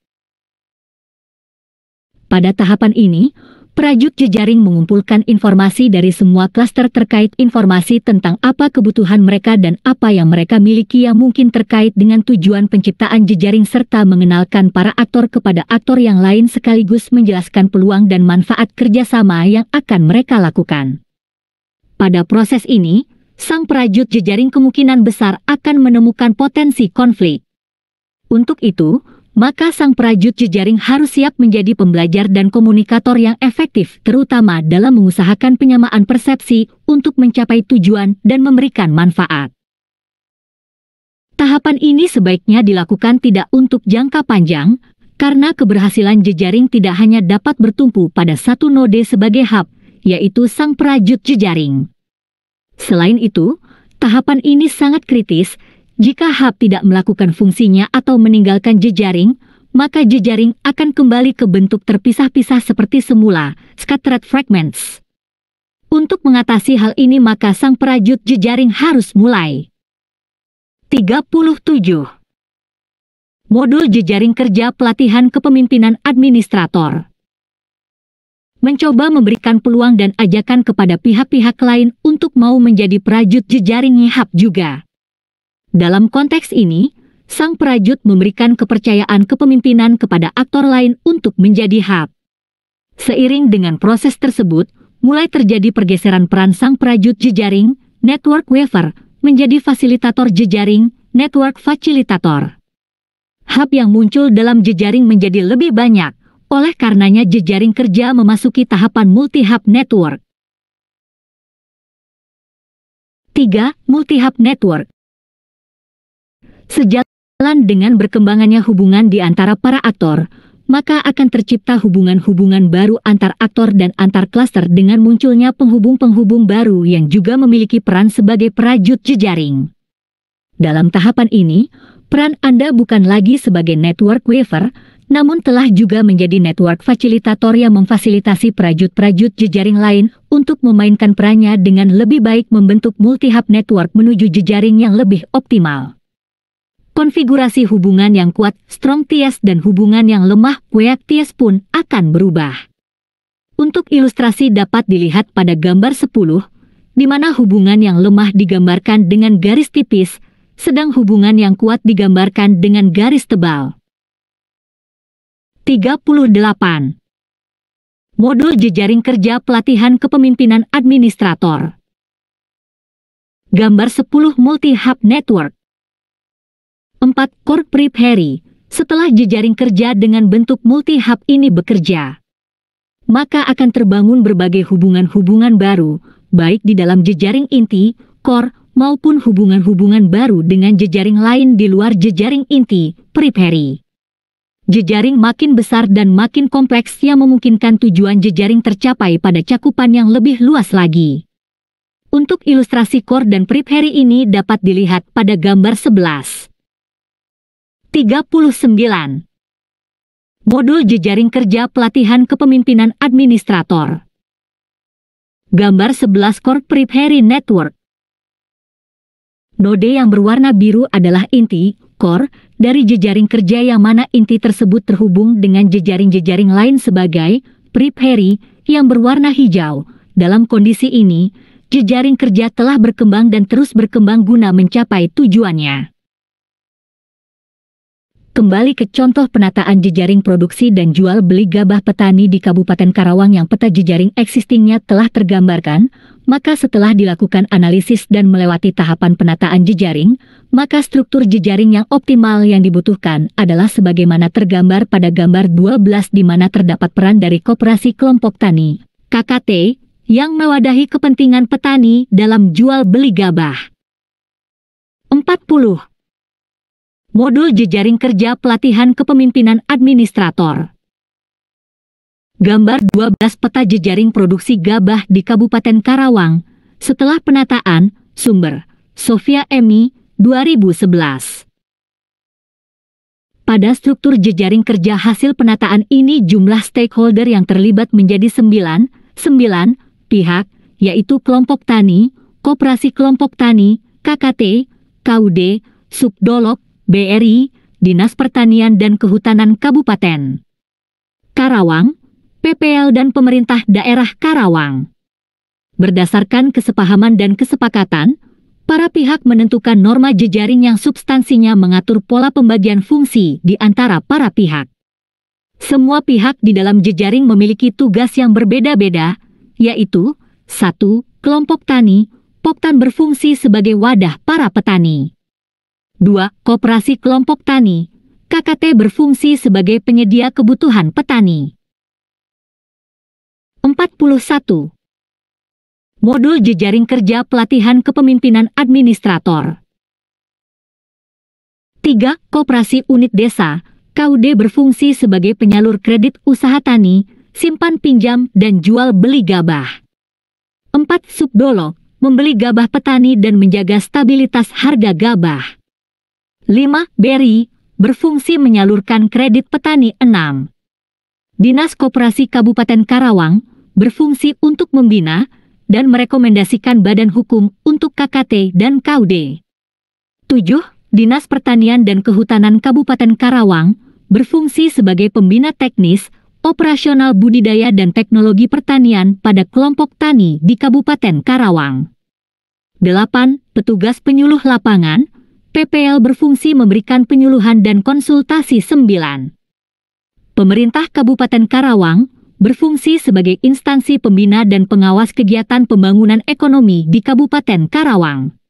[SPEAKER 1] Pada tahapan ini, Prajut jejaring mengumpulkan informasi dari semua klaster terkait informasi tentang apa kebutuhan mereka dan apa yang mereka miliki yang mungkin terkait dengan tujuan penciptaan jejaring serta mengenalkan para aktor kepada aktor yang lain sekaligus menjelaskan peluang dan manfaat kerjasama yang akan mereka lakukan. Pada proses ini, sang prajut jejaring kemungkinan besar akan menemukan potensi konflik. Untuk itu, maka sang prajut jejaring harus siap menjadi pembelajar dan komunikator yang efektif, terutama dalam mengusahakan penyamaan persepsi untuk mencapai tujuan dan memberikan manfaat. Tahapan ini sebaiknya dilakukan tidak untuk jangka panjang, karena keberhasilan jejaring tidak hanya dapat bertumpu pada satu node sebagai hub, yaitu sang prajut jejaring. Selain itu, tahapan ini sangat kritis. Jika hub tidak melakukan fungsinya atau meninggalkan jejaring, maka jejaring akan kembali ke bentuk terpisah-pisah seperti semula, scattered fragments. Untuk mengatasi hal ini maka sang prajut jejaring harus mulai. 37. Modul jejaring kerja pelatihan kepemimpinan administrator. Mencoba memberikan peluang dan ajakan kepada pihak-pihak lain untuk mau menjadi prajut jejaring hub juga. Dalam konteks ini, sang prajut memberikan kepercayaan kepemimpinan kepada aktor lain untuk menjadi hub. Seiring dengan proses tersebut, mulai terjadi pergeseran peran sang prajut jejaring, network weaver, menjadi fasilitator jejaring, network facilitator. Hub yang muncul dalam jejaring menjadi lebih banyak, oleh karenanya jejaring kerja memasuki tahapan multi-hub network. 3. Multi-hub network. Sejalan dengan berkembangannya hubungan di antara para aktor, maka akan tercipta hubungan-hubungan baru antar aktor dan antar klaster dengan munculnya penghubung-penghubung baru yang juga memiliki peran sebagai prajut jejaring. Dalam tahapan ini, peran Anda bukan lagi sebagai network weaver, namun telah juga menjadi network fasilitator yang memfasilitasi prajut-prajut jejaring lain untuk memainkan perannya dengan lebih baik membentuk multi-hub network menuju jejaring yang lebih optimal. Konfigurasi hubungan yang kuat, strong ties dan hubungan yang lemah, weak ties pun akan berubah. Untuk ilustrasi dapat dilihat pada gambar 10, di mana hubungan yang lemah digambarkan dengan garis tipis, sedang hubungan yang kuat digambarkan dengan garis tebal. 38. Modul jejaring kerja pelatihan kepemimpinan administrator. Gambar 10 multi-hub network. 4. Core Prepare. Setelah jejaring kerja dengan bentuk multi-hub ini bekerja, maka akan terbangun berbagai hubungan-hubungan baru, baik di dalam jejaring inti, core, maupun hubungan-hubungan baru dengan jejaring lain di luar jejaring inti, Prepare. Jejaring makin besar dan makin kompleks yang memungkinkan tujuan jejaring tercapai pada cakupan yang lebih luas lagi. Untuk ilustrasi core dan Prepare ini dapat dilihat pada gambar 11. 39. Modul jejaring kerja pelatihan kepemimpinan administrator. Gambar 11 Core Prepare Network. Node yang berwarna biru adalah inti, core, dari jejaring kerja yang mana inti tersebut terhubung dengan jejaring-jejaring lain sebagai Prepare yang berwarna hijau. Dalam kondisi ini, jejaring kerja telah berkembang dan terus berkembang guna mencapai tujuannya. Kembali ke contoh penataan jejaring produksi dan jual beli gabah petani di Kabupaten Karawang yang peta jejaring existingnya telah tergambarkan, maka setelah dilakukan analisis dan melewati tahapan penataan jejaring, maka struktur jejaring yang optimal yang dibutuhkan adalah sebagaimana tergambar pada gambar 12 di mana terdapat peran dari Koperasi Kelompok Tani, KKT, yang mewadahi kepentingan petani dalam jual beli gabah. 40. Modul jejaring kerja pelatihan kepemimpinan administrator. Gambar 12 peta jejaring produksi gabah di Kabupaten Karawang, setelah penataan, sumber, Sofia Emi, 2011. Pada struktur jejaring kerja hasil penataan ini jumlah stakeholder yang terlibat menjadi 9 pihak, yaitu kelompok tani, koperasi kelompok tani, KKT, KUD, Subdolog, BRI, Dinas Pertanian dan Kehutanan Kabupaten Karawang, PPL dan pemerintah daerah Karawang. Berdasarkan kesepahaman dan kesepakatan, para pihak menentukan norma jejaring yang substansinya mengatur pola pembagian fungsi di antara para pihak. Semua pihak di dalam jejaring memiliki tugas yang berbeda-beda, yaitu 1. Kelompok tani, Poktan berfungsi sebagai wadah para petani. 2. Koperasi kelompok tani, KKT berfungsi sebagai penyedia kebutuhan petani. 41. Modul jejaring kerja pelatihan kepemimpinan administrator. 3. Koperasi unit desa, KUD berfungsi sebagai penyalur kredit usaha tani, simpan pinjam dan jual beli gabah. 4. Subdolog, membeli gabah petani dan menjaga stabilitas harga gabah. 5. BERI, berfungsi menyalurkan kredit petani. 6. Dinas Koperasi Kabupaten Karawang, berfungsi untuk membina dan merekomendasikan badan hukum untuk KKT dan KUD. 7. Dinas Pertanian dan Kehutanan Kabupaten Karawang berfungsi sebagai pembina teknis, operasional budidaya dan teknologi pertanian pada kelompok tani di Kabupaten Karawang. 8. Petugas penyuluh lapangan, PPL berfungsi memberikan penyuluhan dan konsultasi. 9. Pemerintah Kabupaten Karawang berfungsi sebagai instansi pembina dan pengawas kegiatan pembangunan ekonomi di Kabupaten Karawang.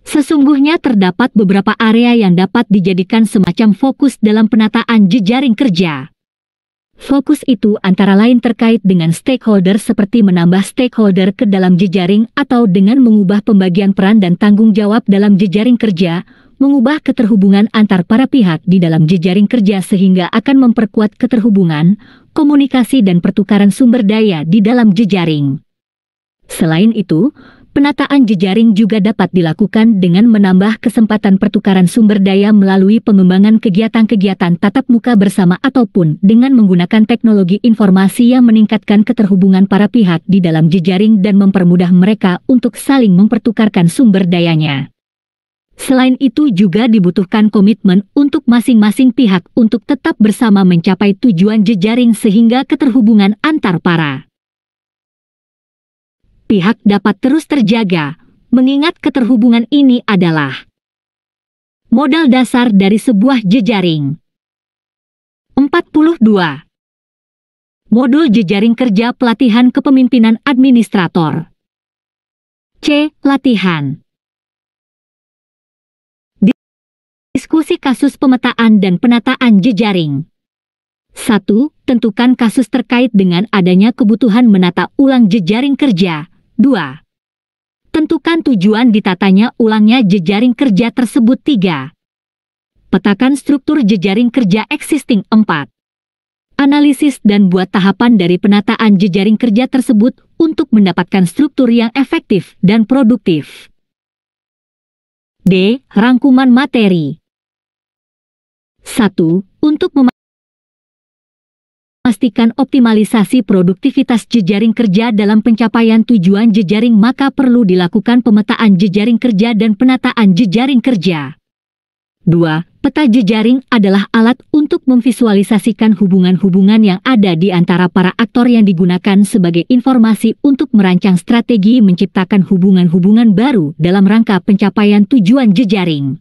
[SPEAKER 1] Sesungguhnya terdapat beberapa area yang dapat dijadikan semacam fokus dalam penataan jejaring kerja. Fokus itu antara lain terkait dengan stakeholder seperti menambah stakeholder ke dalam jejaring atau dengan mengubah pembagian peran dan tanggung jawab dalam jejaring kerja, mengubah keterhubungan antar para pihak di dalam jejaring kerja sehingga akan memperkuat keterhubungan, komunikasi dan pertukaran sumber daya di dalam jejaring. Selain itu, penataan jejaring juga dapat dilakukan dengan menambah kesempatan pertukaran sumber daya melalui pengembangan kegiatan-kegiatan tatap muka bersama ataupun dengan menggunakan teknologi informasi yang meningkatkan keterhubungan para pihak di dalam jejaring dan mempermudah mereka untuk saling mempertukarkan sumber dayanya. Selain itu juga dibutuhkan komitmen untuk masing-masing pihak untuk tetap bersama mencapai tujuan jejaring sehingga keterhubungan antar para pihak dapat terus terjaga, mengingat keterhubungan ini adalah modal dasar dari sebuah jejaring. 42. Modul jejaring kerja pelatihan kepemimpinan administrator. C. Latihan. Diskusi kasus pemetaan dan penataan jejaring. 1. Tentukan kasus terkait dengan adanya kebutuhan menata ulang jejaring kerja. 2. Tentukan tujuan ditatanya ulangnya jejaring kerja tersebut. 3. Petakan struktur jejaring kerja existing. 4. Analisis dan buat tahapan dari penataan jejaring kerja tersebut untuk mendapatkan struktur yang efektif dan produktif. D. Rangkuman materi. 1. Untuk memastikan optimalisasi produktivitas jejaring kerja dalam pencapaian tujuan jejaring maka perlu dilakukan pemetaan jejaring kerja dan penataan jejaring kerja. 2. Peta jejaring adalah alat untuk memvisualisasikan hubungan-hubungan yang ada di antara para aktor yang digunakan sebagai informasi untuk merancang strategi menciptakan hubungan-hubungan baru dalam rangka pencapaian tujuan jejaring.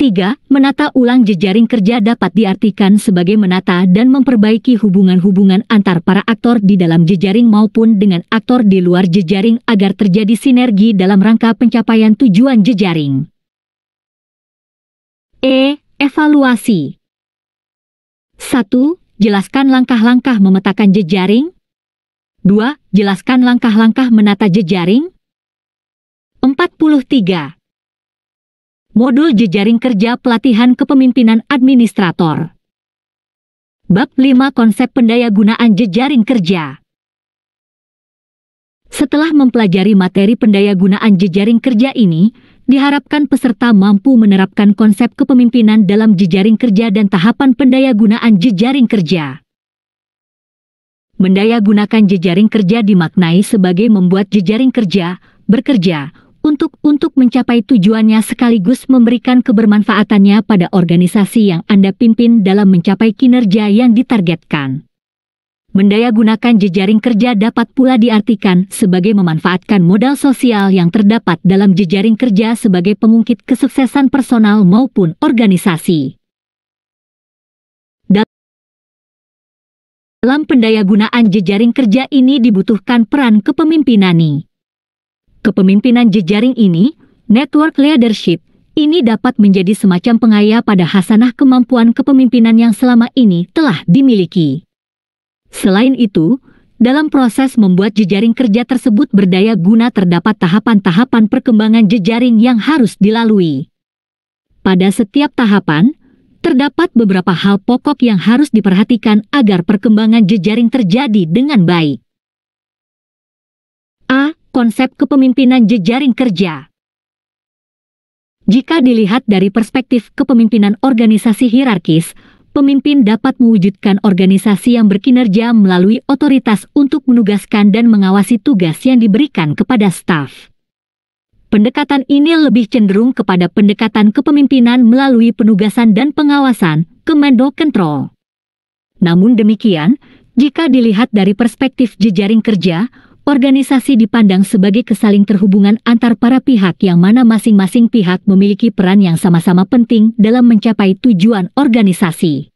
[SPEAKER 1] 3. Menata ulang jejaring kerja dapat diartikan sebagai menata dan memperbaiki hubungan-hubungan antar para aktor di dalam jejaring maupun dengan aktor di luar jejaring agar terjadi sinergi dalam rangka pencapaian tujuan jejaring. E. Evaluasi. 1. Jelaskan langkah-langkah memetakan jejaring. 2. Jelaskan langkah-langkah menata jejaring. 43. Modul jejaring kerja pelatihan kepemimpinan administrator. Bab 5 Konsep pendayagunaan jejaring kerja. Setelah mempelajari materi pendayagunaan jejaring kerja ini, diharapkan peserta mampu menerapkan konsep kepemimpinan dalam jejaring kerja dan tahapan pendayagunaan jejaring kerja. Mendayagunakan jejaring kerja dimaknai sebagai membuat jejaring kerja, bekerja, untuk mencapai tujuannya sekaligus memberikan kebermanfaatannya pada organisasi yang Anda pimpin dalam mencapai kinerja yang ditargetkan. Mendayagunakan jejaring kerja dapat pula diartikan sebagai memanfaatkan modal sosial yang terdapat dalam jejaring kerja sebagai pengungkit kesuksesan personal maupun organisasi. Dalam pendayagunaan jejaring kerja ini dibutuhkan peran kepemimpinan. Kepemimpinan jejaring ini, network leadership, ini dapat menjadi semacam pengaya pada hasanah kemampuan kepemimpinan yang selama ini telah dimiliki. Selain itu, dalam proses membuat jejaring kerja tersebut berdaya guna terdapat tahapan-tahapan perkembangan jejaring yang harus dilalui. Pada setiap tahapan, terdapat beberapa hal pokok yang harus diperhatikan agar perkembangan jejaring terjadi dengan baik. A. Konsep kepemimpinan jejaring kerja. Jika dilihat dari perspektif kepemimpinan organisasi hierarkis, pemimpin dapat mewujudkan organisasi yang berkinerja melalui otoritas untuk menugaskan dan mengawasi tugas yang diberikan kepada staf. Pendekatan ini lebih cenderung kepada pendekatan kepemimpinan melalui penugasan dan pengawasan, command control. Namun demikian, jika dilihat dari perspektif jejaring kerja, organisasi dipandang sebagai kesaling terhubungan antar para pihak yang mana masing-masing pihak memiliki peran yang sama-sama penting dalam mencapai tujuan organisasi.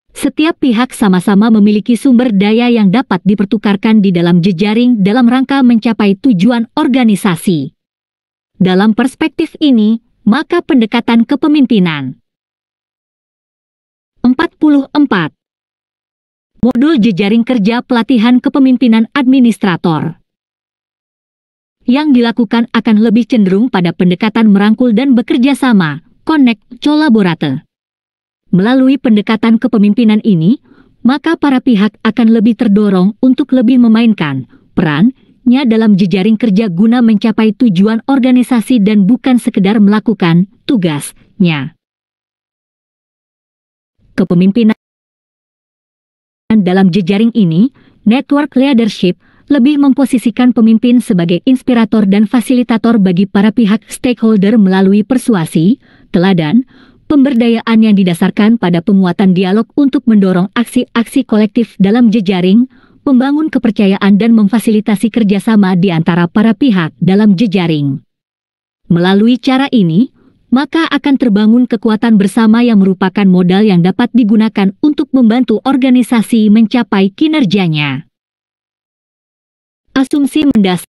[SPEAKER 1] Setiap pihak sama-sama memiliki sumber daya yang dapat dipertukarkan di dalam jejaring dalam rangka mencapai tujuan organisasi. Dalam perspektif ini, maka pendekatan kepemimpinan 44. Modul jejaring kerja pelatihan kepemimpinan administrator. Yang dilakukan akan lebih cenderung pada pendekatan merangkul dan bekerja sama, connect, collaborate. Melalui pendekatan kepemimpinan ini, maka para pihak akan lebih terdorong untuk lebih memainkan perannya dalam jejaring kerja guna mencapai tujuan organisasi dan bukan sekedar melakukan tugasnya. Kepemimpinan dalam jejaring ini, network leadership lebih memposisikan pemimpin sebagai inspirator dan fasilitator bagi para pihak stakeholder melalui persuasi, teladan, pemberdayaan yang didasarkan pada penguatan dialog untuk mendorong aksi-aksi kolektif dalam jejaring, membangun kepercayaan dan memfasilitasi kerjasama di antara para pihak dalam jejaring. Melalui cara ini, maka akan terbangun kekuatan bersama yang merupakan modal yang dapat digunakan untuk membantu organisasi mencapai kinerjanya. Asumsi mendasar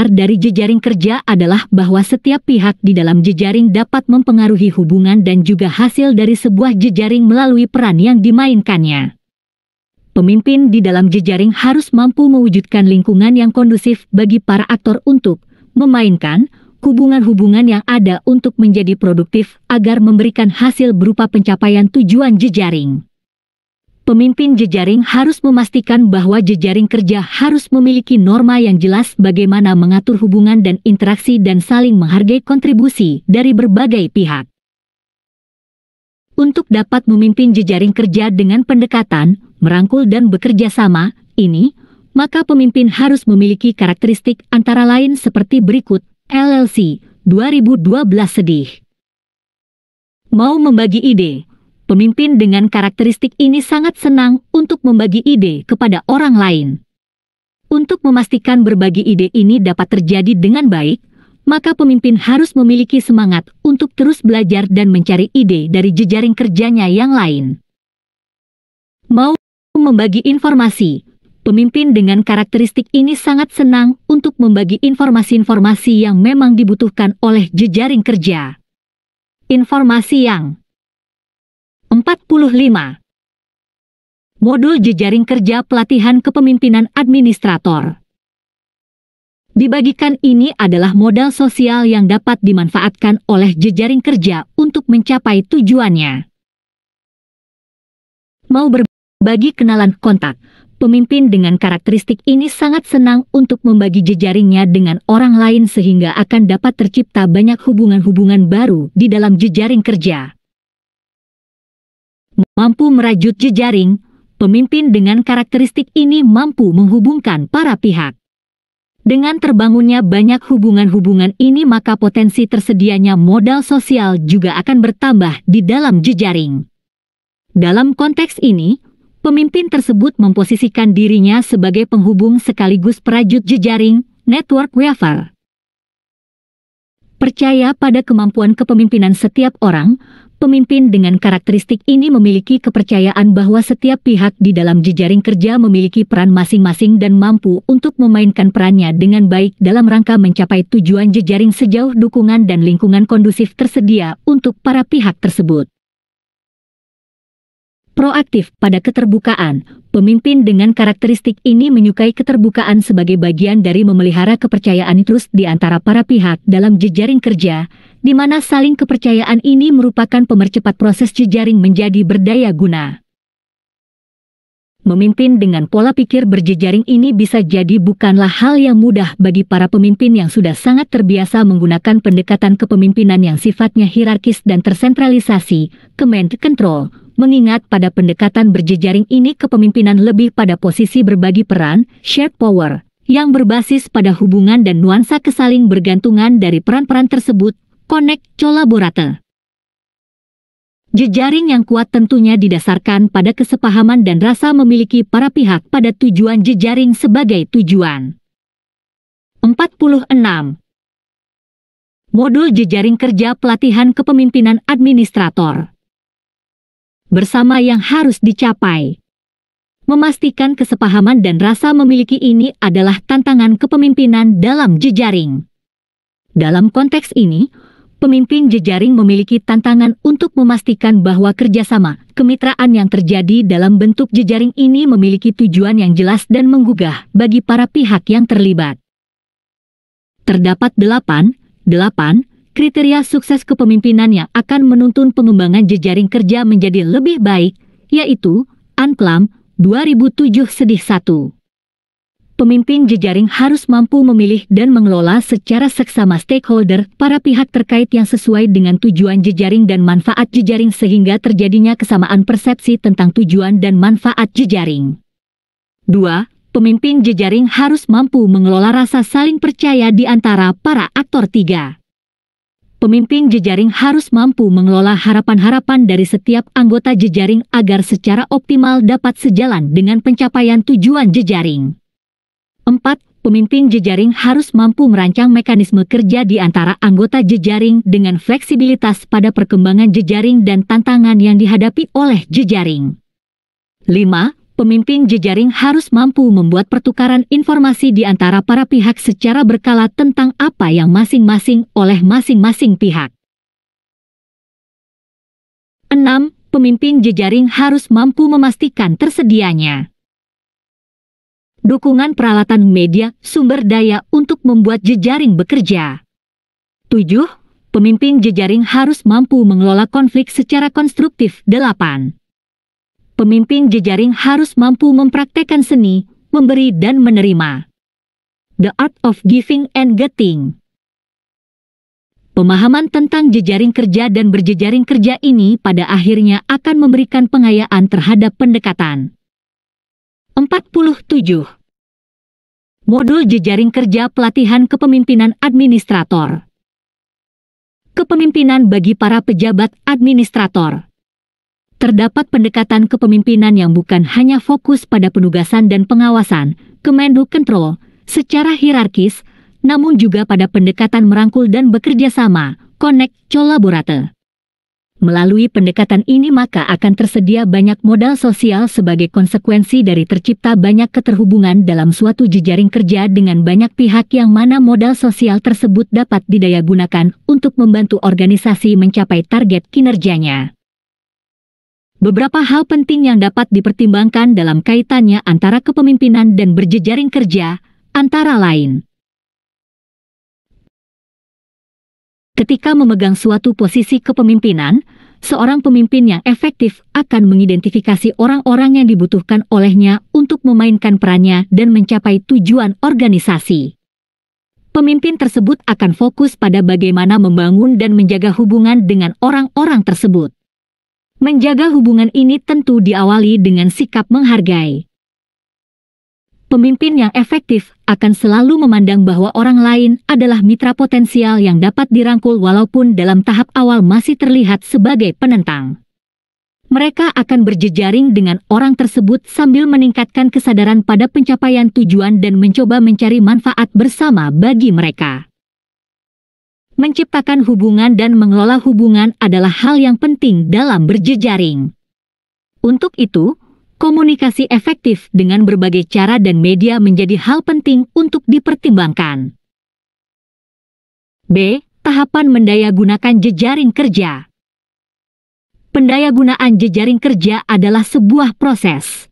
[SPEAKER 1] dari jejaring kerja adalah bahwa setiap pihak di dalam jejaring dapat mempengaruhi hubungan dan juga hasil dari sebuah jejaring melalui peran yang dimainkannya. Pemimpin di dalam jejaring harus mampu mewujudkan lingkungan yang kondusif bagi para aktor untuk memainkan hubungan-hubungan yang ada untuk menjadi produktif agar memberikan hasil berupa pencapaian tujuan jejaring. Pemimpin jejaring harus memastikan bahwa jejaring kerja harus memiliki norma yang jelas bagaimana mengatur hubungan dan interaksi dan saling menghargai kontribusi dari berbagai pihak. Untuk dapat memimpin jejaring kerja dengan pendekatan, merangkul dan bekerja sama, ini, maka pemimpin harus memiliki karakteristik antara lain seperti berikut. LLC, 2012 sedih. Mau membagi ide. Pemimpin dengan karakteristik ini sangat senang untuk membagi ide kepada orang lain. Untuk memastikan berbagi ide ini dapat terjadi dengan baik, maka pemimpin harus memiliki semangat untuk terus belajar dan mencari ide dari jejaring kerjanya yang lain. Mau membagi informasi. Pemimpin dengan karakteristik ini sangat senang untuk membagi informasi-informasi yang memang dibutuhkan oleh jejaring kerja. Informasi yang 45. Modul jejaring kerja pelatihan kepemimpinan administrator. Dibagikan ini adalah modal sosial yang dapat dimanfaatkan oleh jejaring kerja untuk mencapai tujuannya. Mau berbagi kenalan kontak. Pemimpin dengan karakteristik ini sangat senang untuk membagi jejaringnya dengan orang lain sehingga akan dapat tercipta banyak hubungan-hubungan baru di dalam jejaring kerja. Mampu merajut jejaring, pemimpin dengan karakteristik ini mampu menghubungkan para pihak. Dengan terbangunnya banyak hubungan-hubungan ini, maka potensi tersedianya modal sosial juga akan bertambah di dalam jejaring. Dalam konteks ini, pemimpin tersebut memposisikan dirinya sebagai penghubung sekaligus perajut jejaring, network weaver. Percaya pada kemampuan kepemimpinan setiap orang, pemimpin dengan karakteristik ini memiliki kepercayaan bahwa setiap pihak di dalam jejaring kerja memiliki peran masing-masing dan mampu untuk memainkan perannya dengan baik dalam rangka mencapai tujuan jejaring sejauh dukungan dan lingkungan kondusif tersedia untuk para pihak tersebut. Proaktif pada keterbukaan, pemimpin dengan karakteristik ini menyukai keterbukaan sebagai bagian dari memelihara kepercayaan terus di antara para pihak dalam jejaring kerja, di mana saling kepercayaan ini merupakan pemercepat proses jejaring menjadi berdaya guna. Memimpin dengan pola pikir berjejaring ini bisa jadi bukanlah hal yang mudah bagi para pemimpin yang sudah sangat terbiasa menggunakan pendekatan kepemimpinan yang sifatnya hierarkis dan tersentralisasi, command control, mengingat pada pendekatan berjejaring ini kepemimpinan lebih pada posisi berbagi peran, shared power, yang berbasis pada hubungan dan nuansa kesaling bergantungan dari peran-peran tersebut, connect collaborate. Jejaring yang kuat tentunya didasarkan pada kesepahaman dan rasa memiliki para pihak pada tujuan jejaring sebagai tujuan. 46. Modul jejaring kerja pelatihan kepemimpinan administrator. Bersama yang harus dicapai. Memastikan kesepahaman dan rasa memiliki ini adalah tantangan kepemimpinan dalam jejaring. Dalam konteks ini, pemimpin jejaring memiliki tantangan untuk memastikan bahwa kerjasama, kemitraan yang terjadi dalam bentuk jejaring ini memiliki tujuan yang jelas dan menggugah bagi para pihak yang terlibat. Terdapat 8 kriteria sukses kepemimpinan yang akan menuntun pengembangan jejaring kerja menjadi lebih baik, yaitu Anklam 2007-1. Pemimpin jejaring harus mampu memilih dan mengelola secara seksama stakeholder para pihak terkait yang sesuai dengan tujuan jejaring dan manfaat jejaring sehingga terjadinya kesamaan persepsi tentang tujuan dan manfaat jejaring. 2. Pemimpin jejaring harus mampu mengelola rasa saling percaya di antara para aktor. 3. Pemimpin jejaring harus mampu mengelola harapan-harapan dari setiap anggota jejaring agar secara optimal dapat sejalan dengan pencapaian tujuan jejaring. 4. Pemimpin jejaring harus mampu merancang mekanisme kerja di antara anggota jejaring dengan fleksibilitas pada perkembangan jejaring dan tantangan yang dihadapi oleh jejaring. 5. Pemimpin jejaring harus mampu membuat pertukaran informasi di antara para pihak secara berkala tentang apa yang masing-masing oleh masing-masing pihak. 6. Pemimpin jejaring harus mampu memastikan tersedianya dukungan peralatan media sumber daya untuk membuat jejaring bekerja. 7. Pemimpin jejaring harus mampu mengelola konflik secara konstruktif. 8. Pemimpin jejaring harus mampu mempraktekkan seni, memberi dan menerima. The art of giving and getting. Pemahaman tentang jejaring kerja dan berjejaring kerja ini pada akhirnya akan memberikan pengayaan terhadap pendekatan. 47. Modul jejaring kerja pelatihan kepemimpinan administrator. Kepemimpinan bagi para pejabat administrator. Terdapat pendekatan kepemimpinan yang bukan hanya fokus pada penugasan dan pengawasan, command control, secara hierarkis, namun juga pada pendekatan merangkul dan bekerja sama, connect collaborate. Melalui pendekatan ini maka akan tersedia banyak modal sosial sebagai konsekuensi dari tercipta banyak keterhubungan dalam suatu jejaring kerja dengan banyak pihak yang mana modal sosial tersebut dapat didayagunakan untuk membantu organisasi mencapai target kinerjanya. Beberapa hal penting yang dapat dipertimbangkan dalam kaitannya antara kepemimpinan dan berjejaring kerja, antara lain. Ketika memegang suatu posisi kepemimpinan, seorang pemimpin yang efektif akan mengidentifikasi orang-orang yang dibutuhkan olehnya untuk memainkan perannya dan mencapai tujuan organisasi. Pemimpin tersebut akan fokus pada bagaimana membangun dan menjaga hubungan dengan orang-orang tersebut. Menjaga hubungan ini tentu diawali dengan sikap menghargai. Pemimpin yang efektif akan selalu memandang bahwa orang lain adalah mitra potensial yang dapat dirangkul walaupun dalam tahap awal masih terlihat sebagai penentang. Mereka akan berjejaring dengan orang tersebut sambil meningkatkan kesadaran pada pencapaian tujuan dan mencoba mencari manfaat bersama bagi mereka. Menciptakan hubungan dan mengelola hubungan adalah hal yang penting dalam berjejaring. Untuk itu, komunikasi efektif dengan berbagai cara dan media menjadi hal penting untuk dipertimbangkan. B. Tahapan mendayagunakan jejaring kerja. Pendayagunaan jejaring kerja adalah sebuah proses.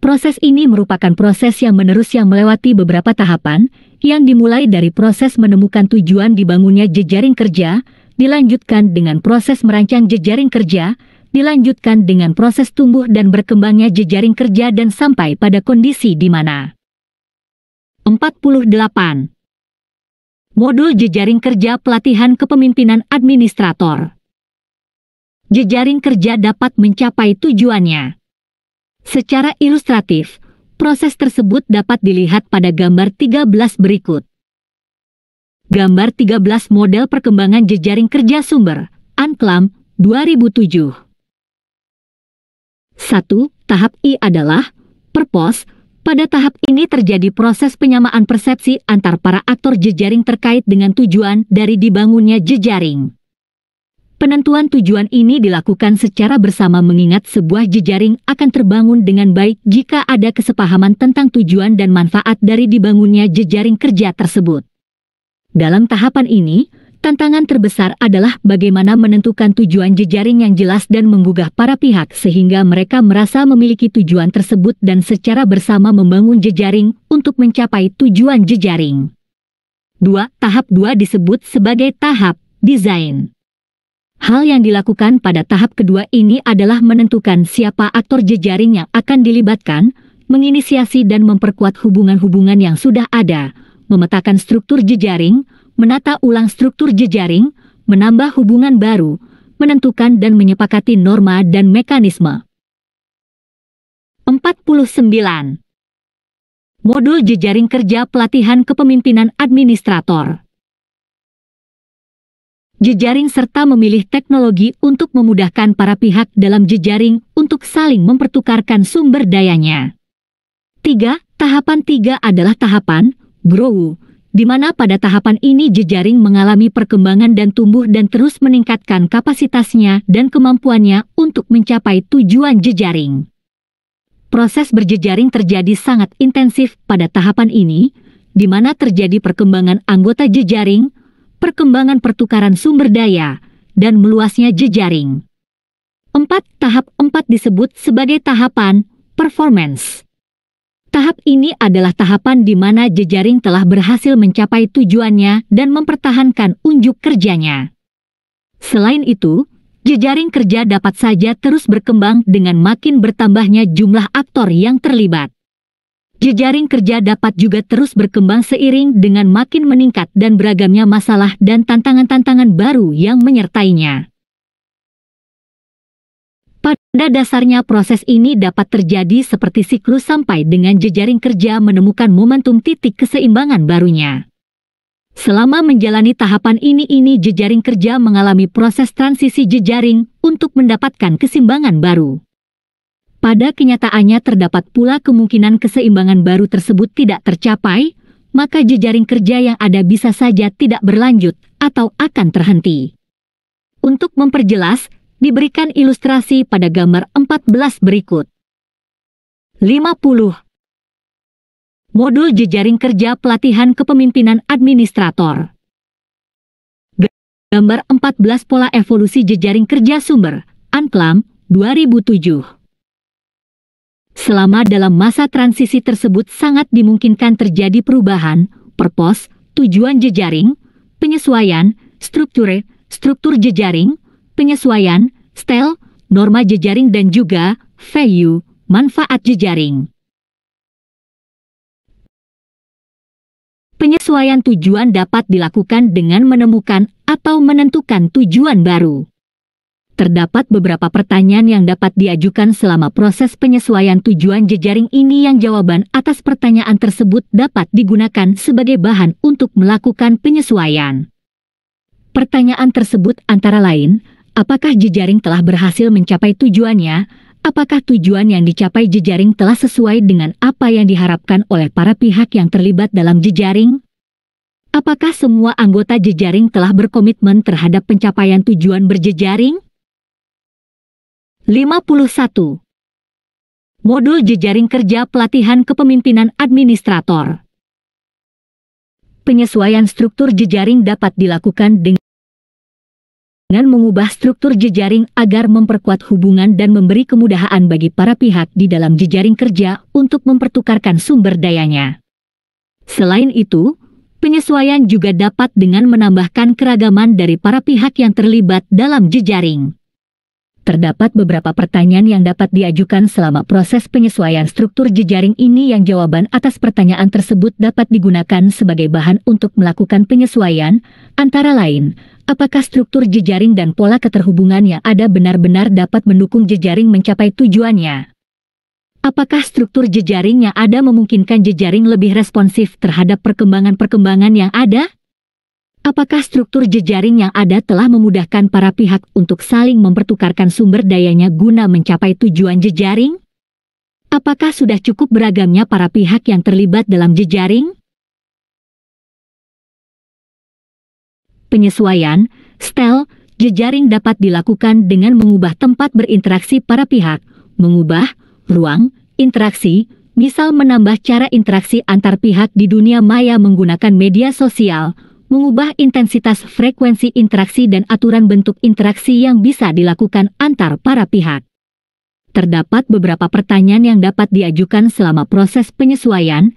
[SPEAKER 1] Proses ini merupakan proses yang menerus yang melewati beberapa tahapan, yang dimulai dari proses menemukan tujuan dibangunnya jejaring kerja, dilanjutkan dengan proses merancang jejaring kerja, dilanjutkan dengan proses tumbuh dan berkembangnya jejaring kerja dan sampai pada kondisi di mana 48. Modul jejaring kerja pelatihan kepemimpinan administrator. Jejaring kerja dapat mencapai tujuannya. Secara ilustratif, proses tersebut dapat dilihat pada gambar 13 berikut. Gambar 13 model perkembangan jejaring kerja sumber, Anklam, 2007. 1. Tahap I adalah purpose. Pada tahap ini terjadi proses penyamaan persepsi antar para aktor jejaring terkait dengan tujuan dari dibangunnya jejaring. Penentuan tujuan ini dilakukan secara bersama mengingat sebuah jejaring akan terbangun dengan baik jika ada kesepahaman tentang tujuan dan manfaat dari dibangunnya jejaring kerja tersebut. Dalam tahapan ini, tantangan terbesar adalah bagaimana menentukan tujuan jejaring yang jelas dan menggugah para pihak sehingga mereka merasa memiliki tujuan tersebut dan secara bersama membangun jejaring untuk mencapai tujuan jejaring. 2. Tahap 2 disebut sebagai tahap desain. Hal yang dilakukan pada tahap kedua ini adalah menentukan siapa aktor jejaring yang akan dilibatkan, menginisiasi dan memperkuat hubungan-hubungan yang sudah ada, memetakan struktur jejaring, menata ulang struktur jejaring, menambah hubungan baru, menentukan dan menyepakati norma dan mekanisme. 49. Modul jejaring kerja pelatihan kepemimpinan administrator. Jejaring serta memilih teknologi untuk memudahkan para pihak dalam jejaring untuk saling mempertukarkan sumber dayanya. 3. Tahapan 3 adalah tahapan grow, di mana pada tahapan ini jejaring mengalami perkembangan dan tumbuh dan terus meningkatkan kapasitasnya dan kemampuannya untuk mencapai tujuan jejaring. Proses berjejaring terjadi sangat intensif pada tahapan ini, di mana terjadi perkembangan anggota jejaring, perkembangan pertukaran sumber daya, dan meluasnya jejaring. 4. Tahap 4 disebut sebagai tahapan performance. Tahap ini adalah tahapan di mana jejaring telah berhasil mencapai tujuannya dan mempertahankan unjuk kerjanya. Selain itu, jejaring kerja dapat saja terus berkembang dengan makin bertambahnya jumlah aktor yang terlibat. Jejaring kerja dapat juga terus berkembang seiring dengan makin meningkat dan beragamnya masalah dan tantangan-tantangan baru yang menyertainya. Pada dasarnya proses ini dapat terjadi seperti siklus sampai dengan jejaring kerja menemukan momentum titik keseimbangan barunya. Selama menjalani tahapan ini jejaring kerja mengalami proses transisi jejaring untuk mendapatkan keseimbangan baru. Pada kenyataannya terdapat pula kemungkinan keseimbangan baru tersebut tidak tercapai, maka jejaring kerja yang ada bisa saja tidak berlanjut atau akan terhenti. Untuk memperjelas, diberikan ilustrasi pada gambar 14 berikut. 50. Modul jejaring kerja pelatihan kepemimpinan administrator. Gambar 14 pola evolusi jejaring kerja sumber, Anklam, 2007. Selama dalam masa transisi tersebut sangat dimungkinkan terjadi perubahan, purpose, tujuan jejaring, penyesuaian, struktur jejaring, penyesuaian, style, norma jejaring dan juga value, manfaat jejaring. Penyesuaian tujuan dapat dilakukan dengan menemukan atau menentukan tujuan baru. Terdapat beberapa pertanyaan yang dapat diajukan selama proses penyesuaian tujuan jejaring ini yang jawaban atas pertanyaan tersebut dapat digunakan sebagai bahan untuk melakukan penyesuaian. Pertanyaan tersebut antara lain, apakah jejaring telah berhasil mencapai tujuannya? Apakah tujuan yang dicapai jejaring telah sesuai dengan apa yang diharapkan oleh para pihak yang terlibat dalam jejaring? Apakah semua anggota jejaring telah berkomitmen terhadap pencapaian tujuan berjejaring? 51. Modul jejaring kerja pelatihan kepemimpinan administrator. Penyesuaian struktur jejaring dapat dilakukan dengan mengubah struktur jejaring agar memperkuat hubungan dan memberi kemudahan bagi para pihak di dalam jejaring kerja untuk mempertukarkan sumber dayanya. Selain itu, penyesuaian juga dapat dengan menambahkan keragaman dari para pihak yang terlibat dalam jejaring. Terdapat beberapa pertanyaan yang dapat diajukan selama proses penyesuaian struktur jejaring ini yang jawaban atas pertanyaan tersebut dapat digunakan sebagai bahan untuk melakukan penyesuaian, antara lain, apakah struktur jejaring dan pola keterhubungan yang ada benar-benar dapat mendukung jejaring mencapai tujuannya? Apakah struktur jejaring yang ada memungkinkan jejaring lebih responsif terhadap perkembangan-perkembangan yang ada? Apakah struktur jejaring yang ada telah memudahkan para pihak untuk saling mempertukarkan sumber dayanya guna mencapai tujuan jejaring? Apakah sudah cukup beragamnya para pihak yang terlibat dalam jejaring? Penyesuaian, style, jejaring dapat dilakukan dengan mengubah tempat berinteraksi para pihak, mengubah ruang interaksi, misal menambah cara interaksi antar pihak di dunia maya menggunakan media sosial, mengubah intensitas frekuensi interaksi dan aturan bentuk interaksi yang bisa dilakukan antar para pihak. Terdapat beberapa pertanyaan yang dapat diajukan selama proses penyesuaian,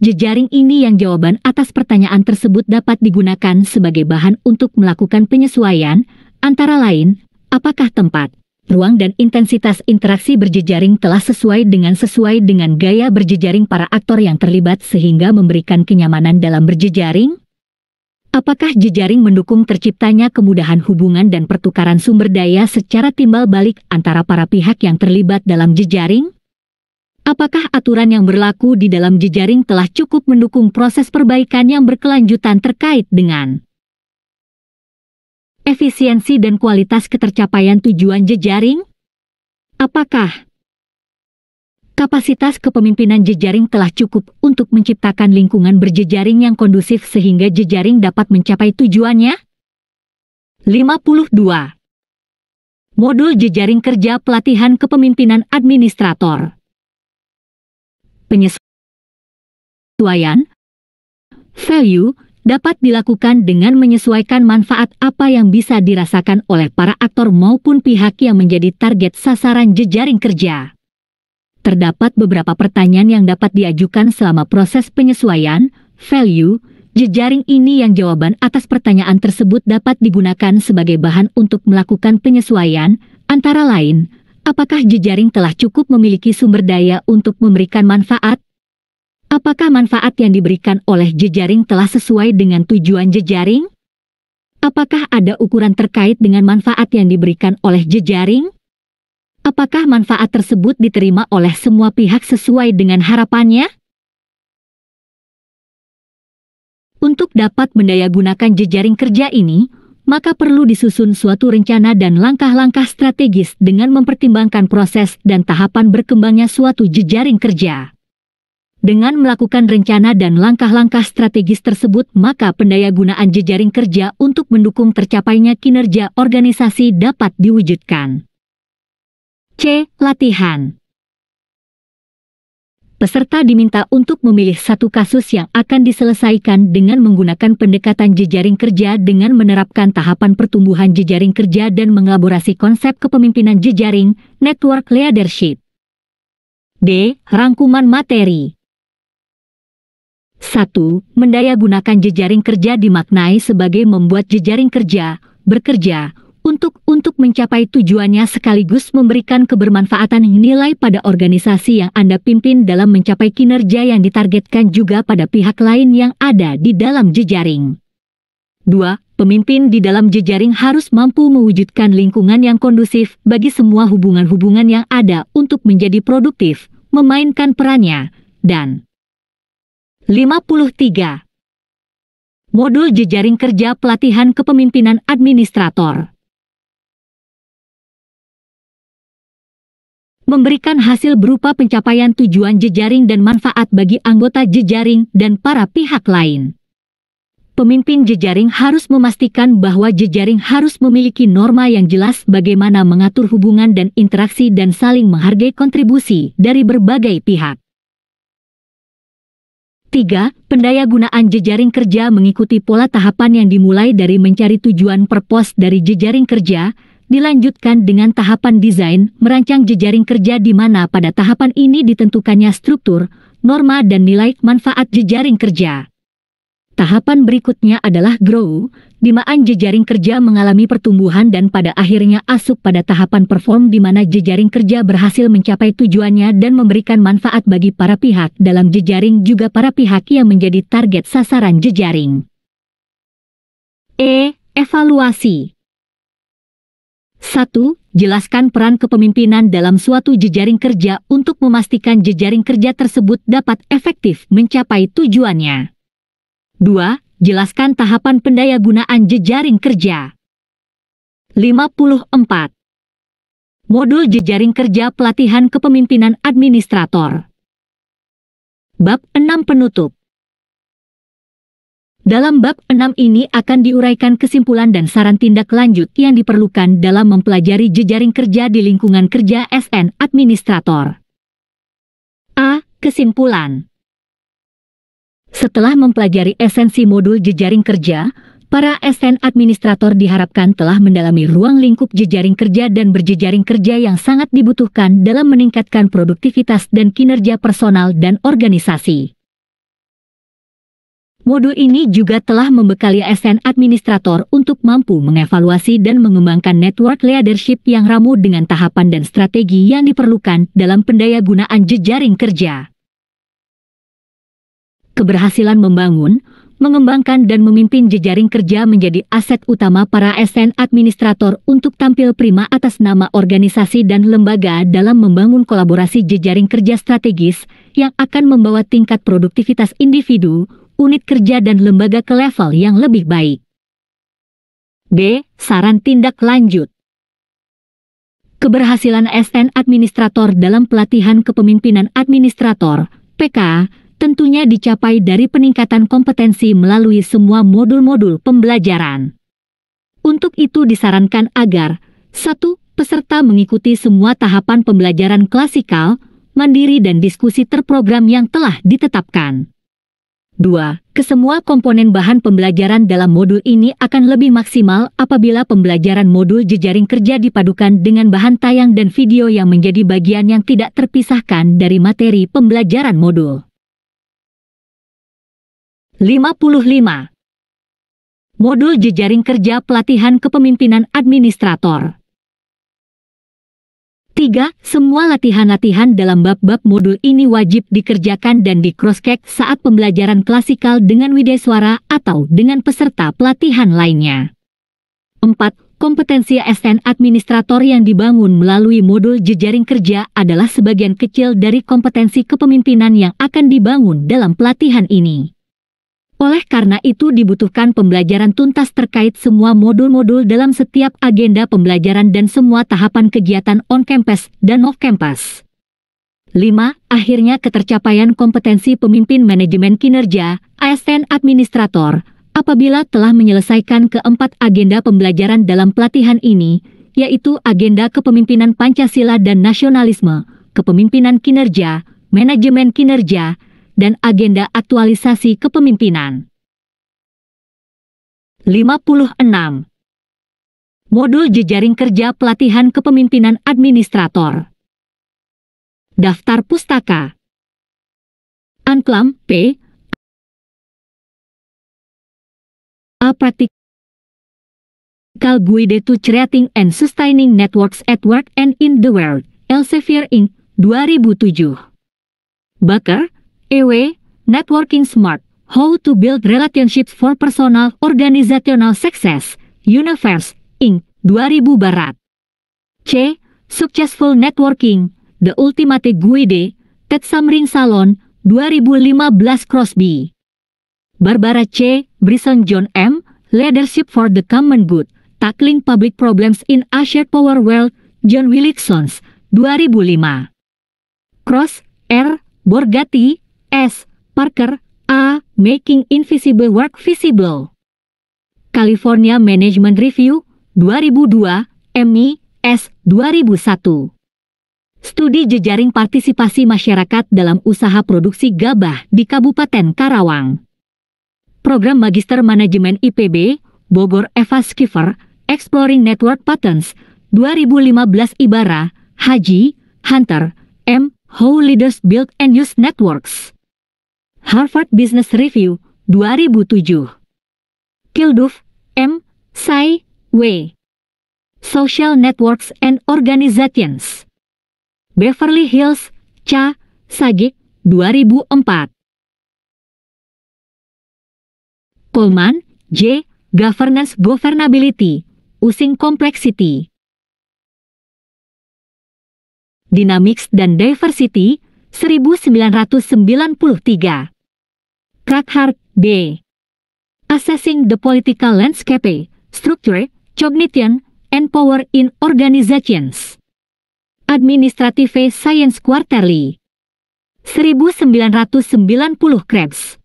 [SPEAKER 1] jejaring ini yang jawaban atas pertanyaan tersebut dapat digunakan sebagai bahan untuk melakukan penyesuaian, antara lain, apakah tempat, ruang dan intensitas interaksi berjejaring telah sesuai dengan gaya berjejaring para aktor yang terlibat sehingga memberikan kenyamanan dalam berjejaring? Apakah jejaring mendukung terciptanya kemudahan hubungan dan pertukaran sumber daya secara timbal balik antara para pihak yang terlibat dalam jejaring? Apakah aturan yang berlaku di dalam jejaring telah cukup mendukung proses perbaikan yang berkelanjutan terkait dengan efisiensi dan kualitas ketercapaian tujuan jejaring? Apakah kapasitas kepemimpinan jejaring telah cukup untuk menciptakan lingkungan berjejaring yang kondusif sehingga jejaring dapat mencapai tujuannya? 52. Modul jejaring kerja pelatihan kepemimpinan administrator. Penyesuaian, value, dapat dilakukan dengan menyesuaikan manfaat apa yang bisa dirasakan oleh para aktor maupun pihak yang menjadi target sasaran jejaring kerja. Terdapat beberapa pertanyaan yang dapat diajukan selama proses penyesuaian, value, jejaring ini yang jawaban atas pertanyaan tersebut dapat digunakan sebagai bahan untuk melakukan penyesuaian, antara lain, apakah jejaring telah cukup memiliki sumber daya untuk memberikan manfaat? Apakah manfaat yang diberikan oleh jejaring telah sesuai dengan tujuan jejaring? Apakah ada ukuran terkait dengan manfaat yang diberikan oleh jejaring? Apakah manfaat tersebut diterima oleh semua pihak sesuai dengan harapannya? Untuk dapat mendayagunakan jejaring kerja ini, maka perlu disusun suatu rencana dan langkah-langkah strategis dengan mempertimbangkan proses dan tahapan berkembangnya suatu jejaring kerja. Dengan melakukan rencana dan langkah-langkah strategis tersebut, maka pendayagunaan jejaring kerja untuk mendukung tercapainya kinerja organisasi dapat diwujudkan. Latihan. Peserta diminta untuk memilih satu kasus yang akan diselesaikan dengan menggunakan pendekatan jejaring kerja dengan menerapkan tahapan pertumbuhan jejaring kerja dan mengelaborasi konsep kepemimpinan jejaring, network leadership. Rangkuman materi. 1. Mendayagunakan jejaring kerja dimaknai sebagai membuat jejaring kerja, bekerja, untuk mencapai tujuannya sekaligus memberikan kebermanfaatan nilai pada organisasi yang Anda pimpin dalam mencapai kinerja yang ditargetkan juga pada pihak lain yang ada di dalam jejaring. 2. Pemimpin di dalam jejaring harus mampu mewujudkan lingkungan yang kondusif bagi semua hubungan-hubungan yang ada untuk menjadi produktif, memainkan perannya, dan 53. Modul jejaring kerja pelatihan kepemimpinan administrator. Memberikan hasil berupa pencapaian tujuan jejaring dan manfaat bagi anggota jejaring dan para pihak lain. Pemimpin jejaring harus memastikan bahwa jejaring harus memiliki norma yang jelas bagaimana mengatur hubungan dan interaksi dan saling menghargai kontribusi dari berbagai pihak. 3. Pendayagunaan jejaring kerja mengikuti pola tahapan yang dimulai dari mencari tujuan purpose dari jejaring kerja, dilanjutkan dengan tahapan desain, merancang jejaring kerja di mana pada tahapan ini ditentukannya struktur, norma dan nilai manfaat jejaring kerja. Tahapan berikutnya adalah grow, di mana jejaring kerja mengalami pertumbuhan dan pada akhirnya masuk pada tahapan perform di mana jejaring kerja berhasil mencapai tujuannya dan memberikan manfaat bagi para pihak dalam jejaring juga para pihak yang menjadi target sasaran jejaring. Evaluasi. 1. Jelaskan peran kepemimpinan dalam suatu jejaring kerja untuk memastikan jejaring kerja tersebut dapat efektif mencapai tujuannya. 2. Jelaskan tahapan pendayagunaan jejaring kerja. 54. Modul jejaring kerja pelatihan kepemimpinan administrator. Bab 6 penutup. Dalam bab 6 ini akan diuraikan kesimpulan dan saran tindak lanjut yang diperlukan dalam mempelajari jejaring kerja di lingkungan kerja SN Administrator. A. Kesimpulan. Setelah mempelajari esensi modul jejaring kerja, para SN Administrator diharapkan telah mendalami ruang lingkup jejaring kerja dan berjejaring kerja yang sangat dibutuhkan dalam meningkatkan produktivitas dan kinerja personal dan organisasi. Modul ini juga telah membekali SN Administrator untuk mampu mengevaluasi dan mengembangkan network leadership yang ramu dengan tahapan dan strategi yang diperlukan dalam pendayagunaan jejaring kerja. Keberhasilan membangun, mengembangkan dan memimpin jejaring kerja menjadi aset utama para SN Administrator untuk tampil prima atas nama organisasi dan lembaga dalam membangun kolaborasi jejaring kerja strategis yang akan membawa tingkat produktivitas individu, unit kerja dan lembaga ke level yang lebih baik. B. Saran tindak lanjut. Keberhasilan SN Administrator dalam pelatihan kepemimpinan administrator, PK, tentunya dicapai dari peningkatan kompetensi melalui semua modul-modul pembelajaran. Untuk itu disarankan agar 1. Peserta mengikuti semua tahapan pembelajaran klasikal, mandiri dan diskusi terprogram yang telah ditetapkan. 2. Kesemua komponen bahan pembelajaran dalam modul ini akan lebih maksimal apabila pembelajaran modul jejaring kerja dipadukan dengan bahan tayang dan video yang menjadi bagian yang tidak terpisahkan dari materi pembelajaran modul. 55. Modul jejaring kerja pelatihan kepemimpinan administrator. 3. Semua latihan-latihan dalam bab-bab modul ini wajib dikerjakan dan di-cross-check saat pembelajaran klasikal dengan widesuara atau dengan peserta pelatihan lainnya. 4. Kompetensi SN Administrator yang dibangun melalui modul jejaring kerja adalah sebagian kecil dari kompetensi kepemimpinan yang akan dibangun dalam pelatihan ini. Oleh karena itu dibutuhkan pembelajaran tuntas terkait semua modul-modul dalam setiap agenda pembelajaran dan semua tahapan kegiatan on-campus dan off-campus. 5. Akhirnya ketercapaian kompetensi pemimpin manajemen kinerja, ASN Administrator, apabila telah menyelesaikan keempat agenda pembelajaran dalam pelatihan ini, yaitu agenda kepemimpinan Pancasila dan nasionalisme, kepemimpinan kinerja, manajemen kinerja, dan agenda aktualisasi kepemimpinan. 56. Modul jejaring kerja pelatihan kepemimpinan administrator. Daftar pustaka. Anklam, P. A Practical Guide to Creating and Sustaining Networks at Work and in the World, Elsevier Inc., 2007. Baker, E.W., Networking Smart, How to Build Relationships for Personal Organizational Success, Universe, Inc., 2000 Barat. C. Successful Networking, The Ultimate Guide, Ted Samring Salon, 2015 Crosby. Barbara C. Brisson John M. Leadership for the Common Good, Tackling Public Problems in a Shared Power World, John Willicksons, 2005. Cross, R. Borgatti, S. Parker, A. Making Invisible Work Visible. California Management Review, 2002, MI, S. 2001. Studi jejaring partisipasi masyarakat dalam usaha produksi gabah di Kabupaten Karawang. Program Magister Manajemen IPB, Bogor Eva Skiver, Exploring Network Patterns, 2015 Ibara, Haji, Hunter, M. How Leaders Build and Use Networks. Harvard Business Review, 2007. Kilduff, M. Sai, W. Social Networks and Organizations. Beverly Hills, Cha, Sagic, 2004. Coleman, J. Governance Governability, Using Complexity. Dynamics dan Diversity, 1993. Kraakhart, D. Assessing the Political Landscape, Structure, Cognition, and Power in Organizations. Administrative Science Quarterly. 1990 Krebs.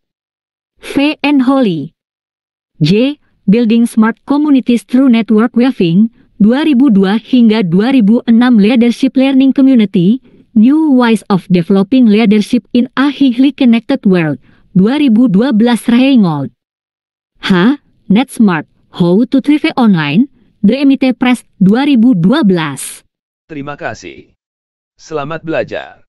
[SPEAKER 1] V. N. Holly. J. Building Smart Communities Through Network Weaving, 2002 hingga 2006 Leadership Learning Community, New Ways of Developing Leadership in a Highly Connected World, 2012 Reingold. H. NetSmart, How to Thrive Online, The MIT Press, 2012.
[SPEAKER 2] Terima kasih. Selamat belajar.